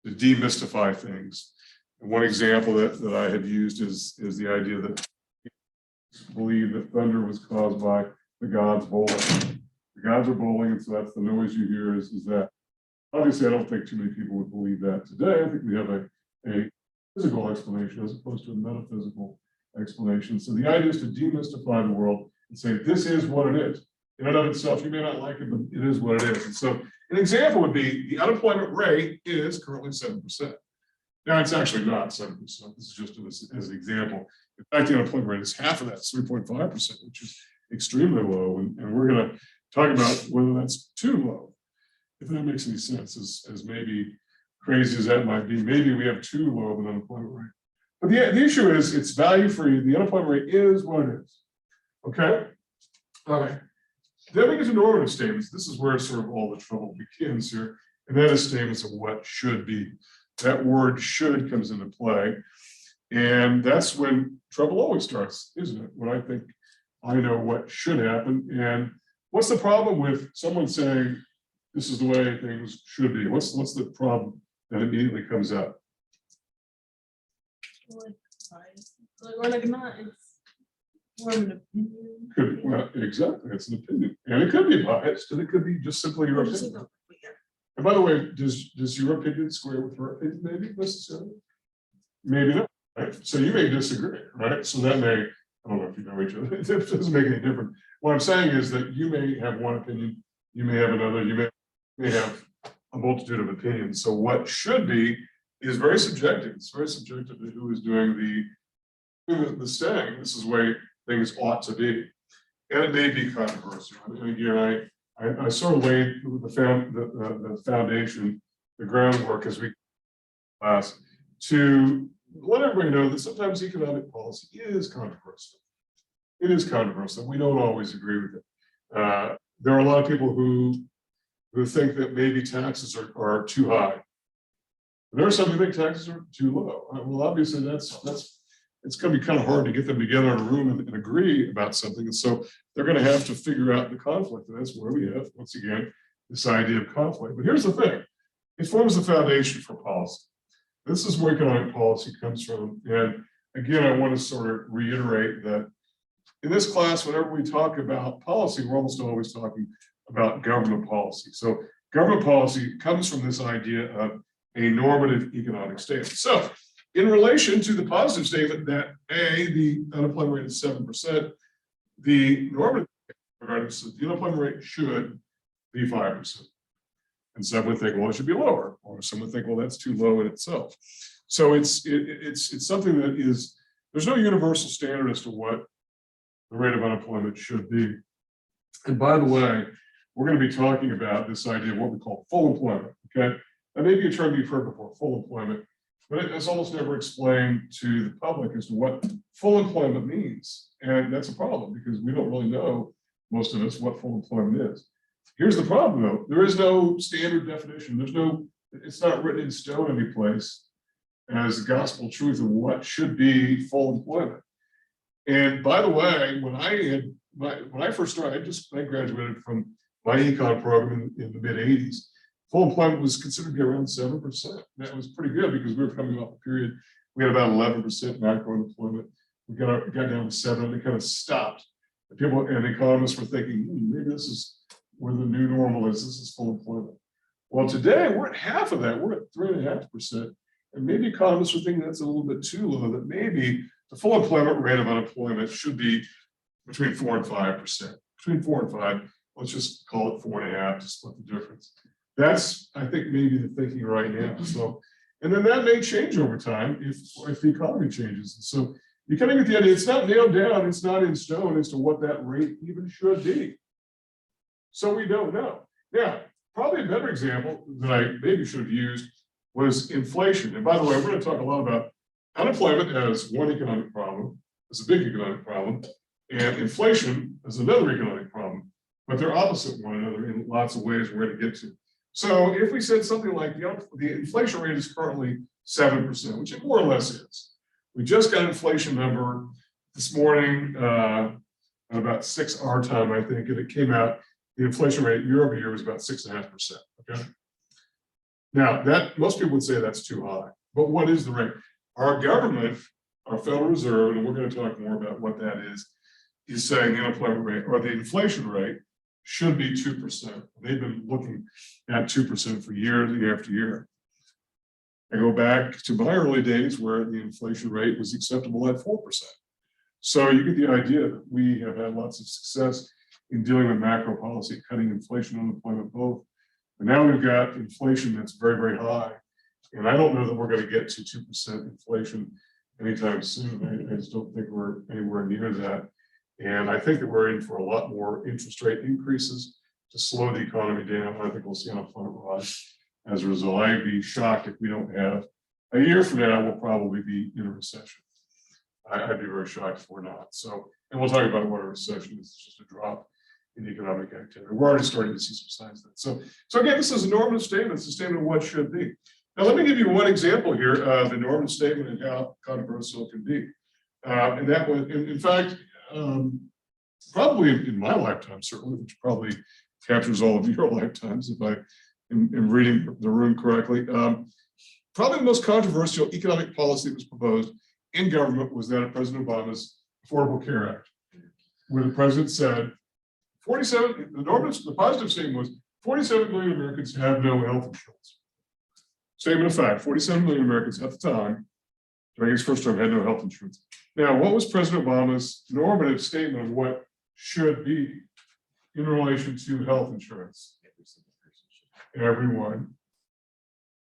demystify things. And one example that I have used is the idea that people believe that thunder was caused by the gods bowling. The gods are bowling, and so that's the noise you hear is that. Obviously, I don't think too many people would believe that today. I think we have a physical explanation as opposed to a metaphysical explanation. So the idea is to demystify the world and say, this is what it is. In and of itself, you may not like it, but it is what it is. And so an example would be the unemployment rate is currently 7%. Now, it's actually not 7%. This is just as an example. In fact, the unemployment rate is half of that, 3.5%, which is extremely low. And we're going to talk about whether that's too low. If that makes any sense, as maybe crazy as that might be, maybe we have too low of an unemployment rate. But the issue is it's value free. The unemployment rate is what it is. Okay. All right. Then we get to normative statements. This is where sort of all the trouble begins here. And that is statements of what should be. That word should comes into play. And that's when trouble always starts, isn't it? When I think I know what should happen. And what's the problem with someone saying, this is the way things should be? What's the problem that immediately comes up? Or like not, it's more of an opinion. Well, exactly, it's an opinion. And it could be biased, and it could be just simply your opinion. And by the way, does your opinion square with her opinion, maybe necessarily? Maybe not, right? So you may disagree, right? So that may, I don't know if you know each other, it doesn't make any difference. What I'm saying is that you may have one opinion, you may have another, you may have a multitude of opinions. So what should be is very subjective. It's very subjective to who is doing the saying. This is the way things ought to be. And it may be controversial. And again, I sort of laid the foundation, the groundwork as we class to let everybody know that sometimes economic policy is controversial. It is controversial. We don't always agree with it. There are a lot of people who think that maybe taxes are too high. There are some who think taxes are too low. Well, obviously it's going to be kind of hard to get them together in a room and agree about something. And so they're going to have to figure out the conflict. And that's where we have, once again, this idea of conflict. But here's the thing. It forms the foundation for policy. This is where economic policy comes from. And again, I want to sort of reiterate that in this class, whenever we talk about policy, we're almost always talking about government policy. So government policy comes from this idea of a normative economic statement. So in relation to the positive statement that the unemployment rate is 7%, the normative says the unemployment rate should be 5%. And some would think, well, it should be lower, or some would think, well, that's too low in itself. So it's something that is, there's no universal standard as to what the rate of unemployment should be. And by the way, we're going to be talking about this idea of what we call full employment. Okay, that may be a term you've heard before, full employment, but it's almost never explained to the public as to what full employment means. And that's a problem because we don't really know, most of us, what full employment is. Here's the problem though, there is no standard definition. It's not written in stone any place as gospel truth of what should be full employment. And by the way, when I first started, I graduated from my econ program in the mid 80s. Full employment was considered to be around 7%. That was pretty good because we were coming off a period, we had about 11% macro unemployment. We got down to 7%, and it kind of stopped. And people and economists were thinking, maybe this is where the new normal is. This is full employment. Well, today we're at half of that. We're at 3.5%. And maybe economists are thinking that's a little bit too low, that maybe the full employment rate of unemployment should be between 4 and 5%. Between 4 and 5, let's just call it 4.5 to split the difference. That's, I think, maybe the thinking right now. So, and then that may change over time if the economy changes. And so you kind of get the idea, it's not nailed down, it's not in stone as to what that rate even should be. So we don't know. Now, probably a better example that I maybe should have used was inflation. And by the way, we're going to talk a lot about unemployment as one economic problem, as a big economic problem, and inflation as another economic problem. But they're opposite one another in lots of ways we're going to get to. So if we said something like the inflation rate is currently 7%, which it more or less is. We just got an inflation number this morning at about 6 our time, I think, and it came out, the inflation rate year over year was about 6.5%. Okay. Now that most people would say that's too high, but what is the rate? Our government, our Federal Reserve, and we're going to talk more about what that is saying the unemployment rate or the inflation rate should be 2%. They've been looking at 2% for year after year. I go back to my early days where the inflation rate was acceptable at 4%. So you get the idea that we have had lots of success in dealing with macro policy, cutting inflation and unemployment both. But now we've got inflation that's very, very high. And I don't know that we're going to get to 2% inflation anytime soon. I just don't think we're anywhere near that. And I think that we're in for a lot more interest rate increases to slow the economy down. I think we'll see unemployment rise as a result. I'd be shocked if we don't have, a year from now, we'll probably be in a recession. I'd be very shocked if we're not. So, and we'll talk about what a recession is. It's just a drop in economic activity. We're already starting to see some signs of that. So again, this is a normative statement. It's a statement of what should be. Now, let me give you one example here of a normative statement and how controversial it can be. And that was, in fact, probably in my lifetime, certainly, which probably captures all of your lifetimes, if I am reading the room correctly. Probably the most controversial economic policy that was proposed in government was that of President Obama's Affordable Care Act, where the president said, the positive statement was 47 million Americans have no health insurance. Statement of fact, 47 million Americans at the time, during his first term, had no health insurance. Now, what was President Obama's normative statement of what should be in relation to health insurance? Everyone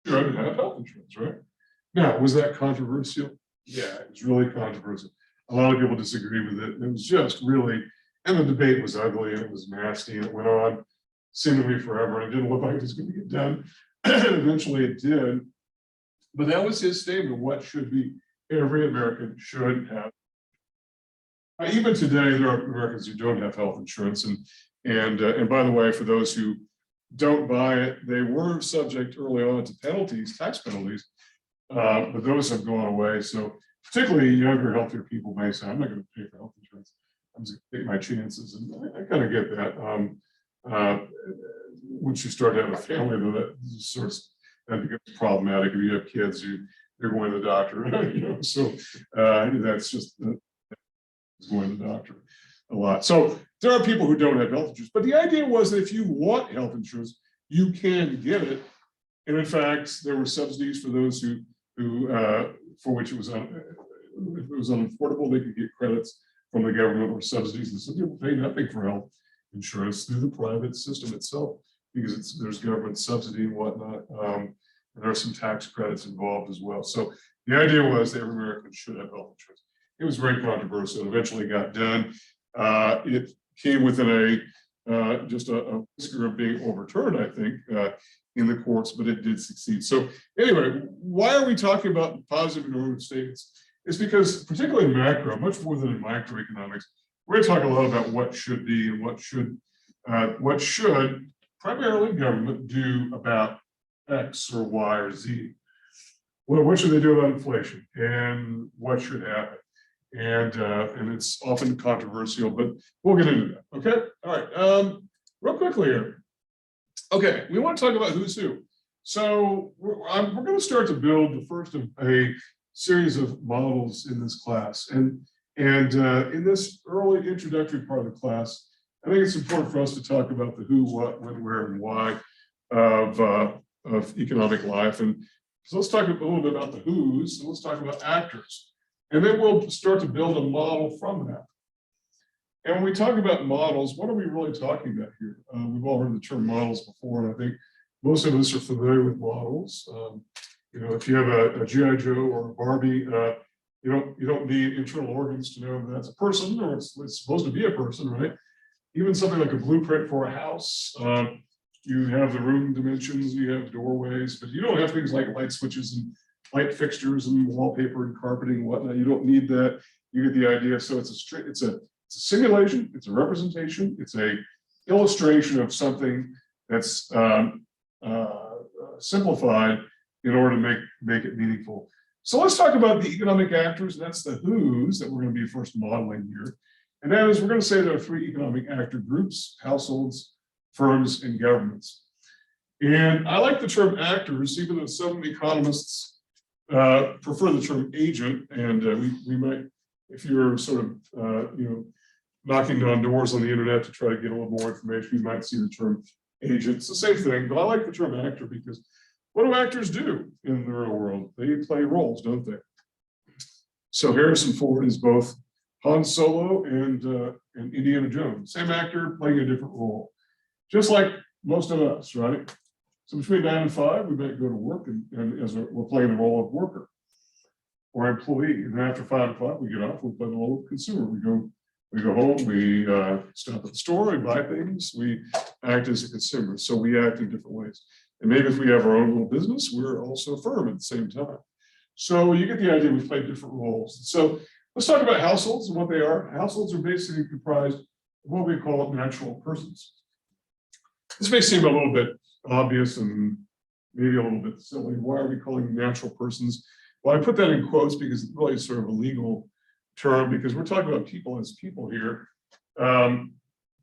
should have health insurance, right? Now, was that controversial? Yeah, it was really controversial. A lot of people disagree with it. It was just really, and the debate was ugly, and it was nasty, and it went on seemingly forever, and it didn't look like it was going to get done. Eventually it did. But that was his statement of what should be. Every American should have. Even today, there are Americans who don't have health insurance, and by the way, for those who don't buy it, they were subject early on to penalties, tax penalties, but those have gone away. So particularly younger, healthier people may say, "I'm not going to pay for health insurance. I'm just going to take my chances," and I kind of get that. Once you start to have a family, that becomes problematic. If you have kids, you're going to the doctor, so that's just going to the doctor a lot. So there are people who don't have health insurance, but the idea was that if you want health insurance, you can get it. And in fact, there were subsidies for those who for which if it was unaffordable, they could get credits from the government or subsidies. And some people pay nothing for health insurance through the private system itself because there's government subsidy and whatnot. And there are some tax credits involved as well. So the idea was that every American should have health insurance. It was very controversial. It eventually got done. It came within just a whisker of being overturned, I think, in the courts, but it did succeed. So anyway, why are we talking about positive and normative statements? It's because, particularly in macro, much more than in microeconomics, we're going to talk a lot about what should be and what should what should primarily government do about X or Y or Z? Well, what should they do about inflation and what should happen? And it's often controversial, but we'll get into that. Okay. All right. Real quickly here. Okay. We want to talk about who's who. So we're going to start to build the first of a series of models in this class. And in this early introductory part of the class, I think it's important for us to talk about the who, what, when, where, and why of economic life. And so let's talk a little bit about the who's, and let's talk about actors. And then we'll start to build a model from that. And when we talk about models, what are we really talking about here? We've all heard the term models before, and I think most of us are familiar with models. You know, if you have a G.I. Joe or a Barbie, you don't need internal organs to know that that's a person, or it's supposed to be a person, right? Even something like a blueprint for a house, you have the room dimensions, you have doorways, but you don't have things like light switches and light fixtures and wallpaper and carpeting and whatnot. You don't need that. You get the idea. So it's a simulation, it's a representation, it's a illustration of something that's simplified in order to make it meaningful. So let's talk about the economic actors, and that's the who's that we're going to be first modeling here. And that is, we're going to say there are three economic actor groups: households, firms, and governments. And I like the term actors, even though some economists prefer the term agent. And we might, if you're sort of, knocking on doors on the internet to try to get a little more information, you might see the term agent. It's the same thing, but I like the term actor because what do actors do in the real world? They play roles, don't they? So Harrison Ford is both Han Solo and Indiana Jones. Same actor playing a different role, just like most of us, right? So between 9 and 5, we might go to work and as we're playing the role of worker or employee. And then after 5 o'clock, we get off, we play the role of consumer. We go home, we stop at the store, we buy things, we act as a consumer. So we act in different ways. And maybe if we have our own little business, we're also a firm at the same time. So you get the idea, we play different roles. So let's talk about households and what they are. Households are basically comprised of what we call natural persons. This may seem a little bit obvious and maybe a little bit silly. Why are we calling them natural persons? Well, I put that in quotes because it's really sort of a legal term, because we're talking about people as people here. And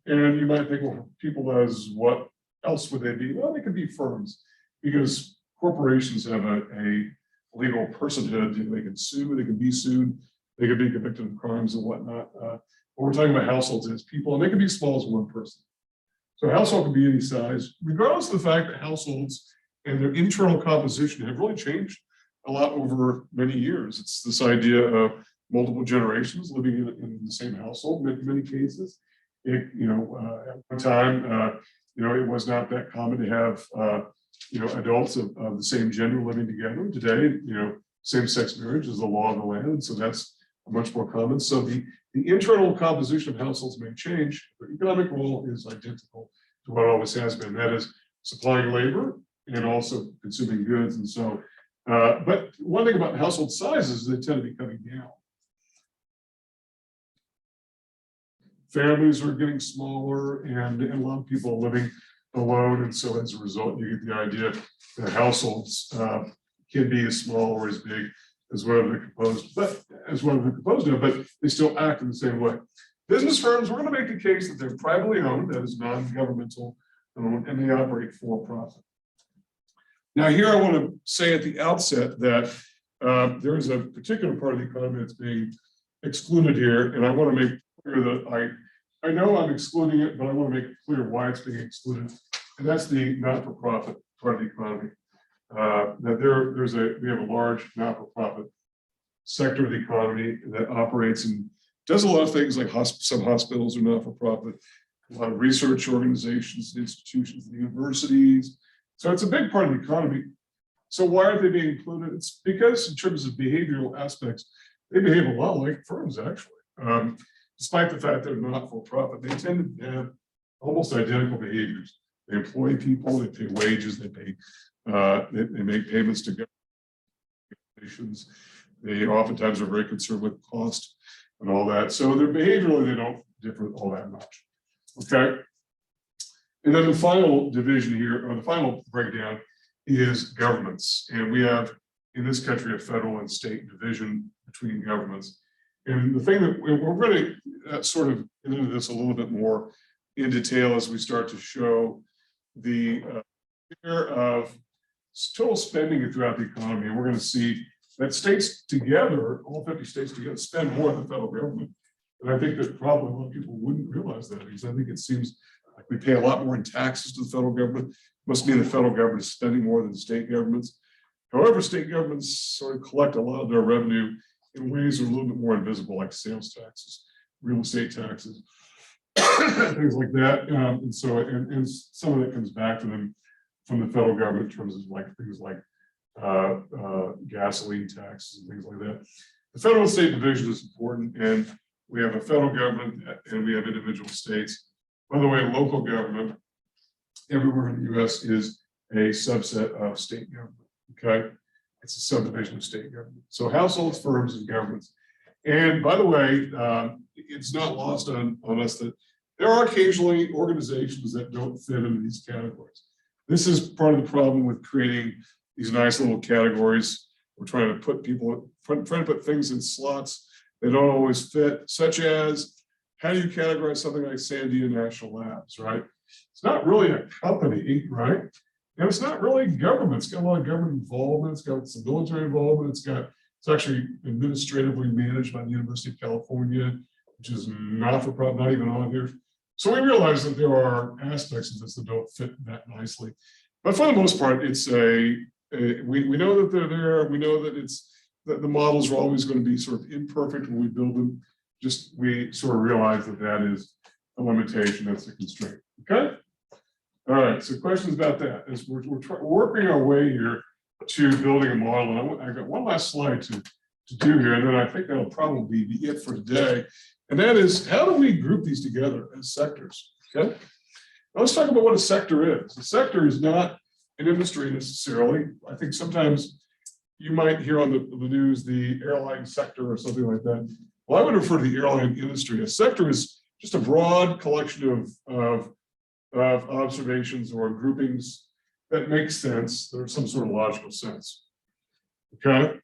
you might think, well, people as what else would they be? Well, they could be firms, because corporations have a legal personhood. They can sue, they can be sued, they could be convicted of crimes and whatnot. But we're talking about households as people, and they can be as small as one person. So a household can be any size, regardless of the fact that households and their internal composition have really changed a lot over many years. It's this idea of multiple generations living in the same household. In many cases, at one time, it was not that common to have, adults of the same gender living together. Today, same-sex marriage is the law of the land, and so that's much more common. So the internal composition of households may change, but economic role is identical to what it always has been. That is supplying labor and also consuming goods. And so, but one thing about household sizes, they tend to be coming down. Families are getting smaller, and a lot of people are living alone. And so as a result, you get the idea that households can be as small or as big as whatever they're composed of, but they still act in the same way. Business firms, we're going to make the case that they're privately owned, that is non-governmental owned, and they operate for profit. Now here I want to say at the outset that there is a particular part of the economy that's being excluded here, and I want to make clear that I know I'm excluding it, but I want to make it clear why it's being excluded, and that's the not-for-profit part of the economy. That we have a large not-for-profit sector of the economy that operates and does a lot of things, like some hospitals are not-for-profit, a lot of research organizations, institutions, universities. So it's a big part of the economy. So why aren't they being included? It's because in terms of behavioral aspects, they behave a lot like firms, actually. Despite the fact they're not-for-profit, they tend to have almost identical behaviors. They employ people, they pay wages, they make payments to government. They oftentimes are very concerned with cost and all that. So they're behaviorally, they don't differ all that much. Okay. And then the final division here, or the final breakdown, is governments. And we have in this country a federal and state division between governments. And the thing that we're going to sort of get into this a little bit more in detail as we start to show the share of total spending throughout the economy. And we're going to see that states together, all 50 states together, spend more than the federal government. And I think that probably a lot of people wouldn't realize that, because I think it seems like we pay a lot more in taxes to the federal government. Must mean the federal government is spending more than state governments. However, state governments sort of collect a lot of their revenue in ways that are a little bit more invisible, like sales taxes, real estate taxes, things like that. And some of it comes back to them from the federal government in terms of like things like gasoline taxes and things like that. The federal and state division is important, and we have a federal government and we have individual states. By the way, local government everywhere in the US is a subset of state government. Okay, it's a subdivision of state government. So households, firms, and governments. And by the way, it's not lost on us that there are occasionally organizations that don't fit into these categories. This is part of the problem with creating these nice little categories. We're trying to put trying to put things in slots that don't always fit, such as how do you categorize something like Sandia National Labs, right? It's not really a company, right? And it's not really government. It's got a lot of government involvement. It's got some military involvement. It's actually administratively managed by the University of California, which is not for profit, not even on here. So we realize that there are aspects of this that don't fit that nicely. But for the most part, it's we know that they're there. We know that the models are always going to be sort of imperfect when we build them. Just we sort of realize that is a limitation, that's a constraint. Okay. All right. So questions about that as we're working our way here to building a model. And I got one last slide to do here, and then I think that'll probably be it for today. And that is, how do we group these together as sectors? Okay. Now let's talk about what a sector is. A sector is not an industry necessarily. I think sometimes you might hear on the news the airline sector or something like that. Well, I would refer to the airline industry. A sector is just a broad collection of observations or groupings that make sense. There's some sort of logical sense. Okay.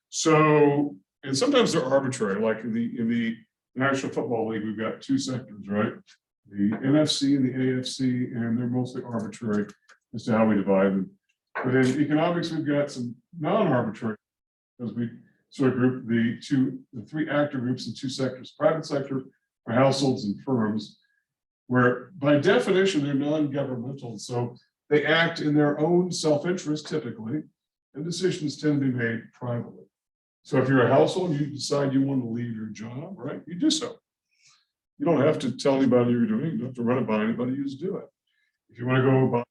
So, and sometimes they're arbitrary, like in the National Football League, we've got two sectors, right? The NFC and the AFC, and they're mostly arbitrary as to how we divide them. But in economics, we've got some non-arbitrary, because we sort of group the three actor groups in two sectors: private sector for households and firms, where by definition they're non-governmental, so they act in their own self-interest typically, and decisions tend to be made privately. So if you're a household, you decide you want to leave your job, right? You do so. You don't have to tell anybody you're doing it. You don't have to run it by anybody. You just do it. If you want to go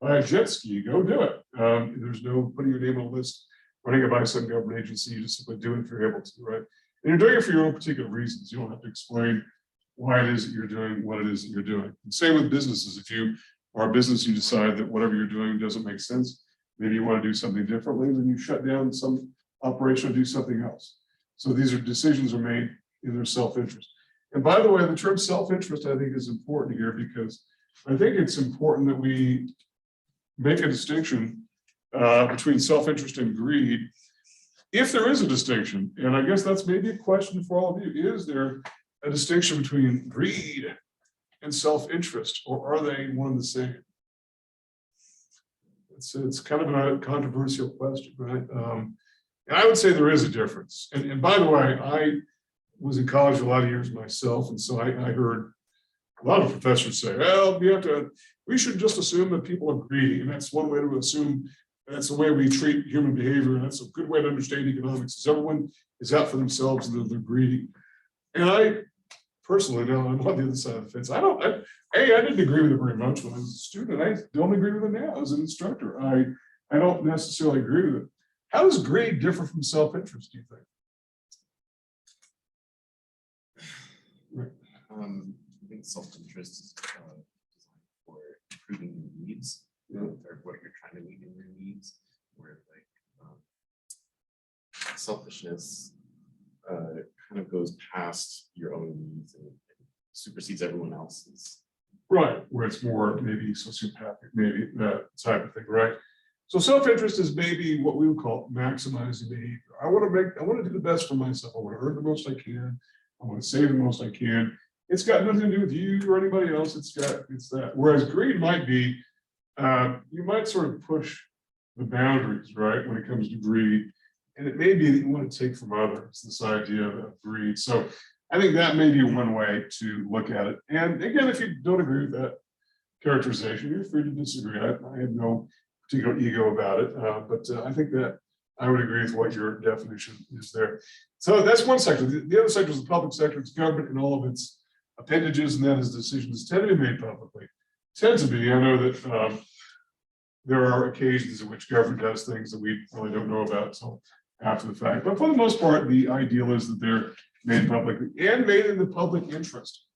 buy a jet ski, go do it. There's no putting your name on a list, running it by some government agency. You just simply do it if you're able to, right? And you're doing it for your own particular reasons. You don't have to explain why it is that you're doing what it is that you're doing. And same with businesses. If you are a business, you decide that whatever you're doing doesn't make sense. Maybe you want to do something differently, then you shut down some operation or do something else. So these decisions are made in their self-interest. And by the way, the term self-interest, I think, is important here, because I think it's important that we make a distinction between self-interest and greed, if there is a distinction. And I guess that's maybe a question for all of you. Is there a distinction between greed and self-interest, or are they one and the same? It's kind of a controversial question, right? And I would say there is a difference. And by the way, I was in college a lot of years myself, and so I heard a lot of professors say, well, we should just assume that people are greedy, and that's one way to assume that's the way we treat human behavior, and that's a good way to understand economics, is everyone is out for themselves and that they're greedy. And I personally, now I'm on the other side of the fence. I didn't agree with it very much when I was a student. I don't agree with it now as an instructor. I don't necessarily agree with it. How does greed differ from self-interest, do you think? Right. I think self-interest is designed for improving your needs, or what you're trying to meet in your needs, where selfishness kind of goes past your own needs and supersedes everyone else's Right, where it's more maybe sociopathic, maybe that type of thing, right? So self-interest is maybe what we would call maximizing behavior. I want to do the best for myself. I want to earn the most I can. I want to save the most I can. It's got nothing to do with you or anybody else. It's that. Whereas greed might be, you might sort of push the boundaries, right? When it comes to greed. And it may be that you want to take from others, this idea of greed. So I think that may be one way to look at it. And again, if you don't agree with that characterization, you're free to disagree. I have no particular ego about it, but I think that I would agree with what your definition is there. So that's one sector. The other sector is the public sector. It's government and all of its appendages, and that is decisions tend to be made publicly. Tend to be. I know that there are occasions in which government does things that we really don't know about until after the fact. But for the most part, the ideal is that they're made publicly and made in the public interest.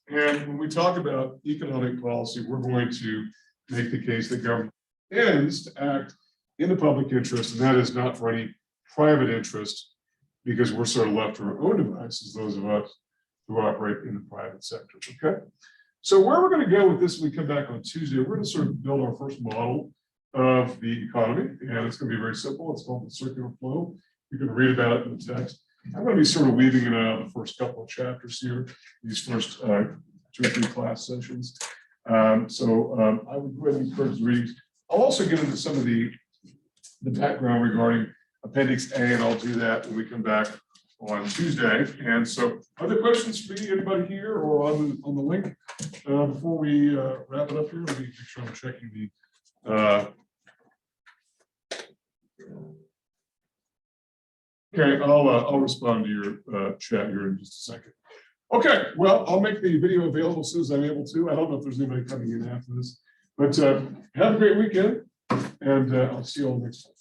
And when we talk about economic policy, we're going to make the case that government tends to act in the public interest, and that is not for any private interest, because we're sort of left to our own devices, those of us who operate in the private sector. Okay. So where we're going to go with this when we come back on Tuesday, we're going to sort of build our first model of the economy, and it's going to be very simple. It's called the circular flow. You can read about it in the text. I'm going to be sort of weaving in and out of the first couple of chapters here, these first 2 or 3 class sessions. I would go ahead and encourage readings. I'll also get into some of the background regarding Appendix A, and I'll do that when we come back on Tuesday. And so, other questions for me, anybody here or on the link before we wrap it up here? Let me make sure I'm checking the. Okay, I'll respond to your chat here in just a second. Okay, well, I'll make the video available as soon as I'm able to. I don't know if there's anybody coming in after this, but have a great weekend, and I'll see you all next time.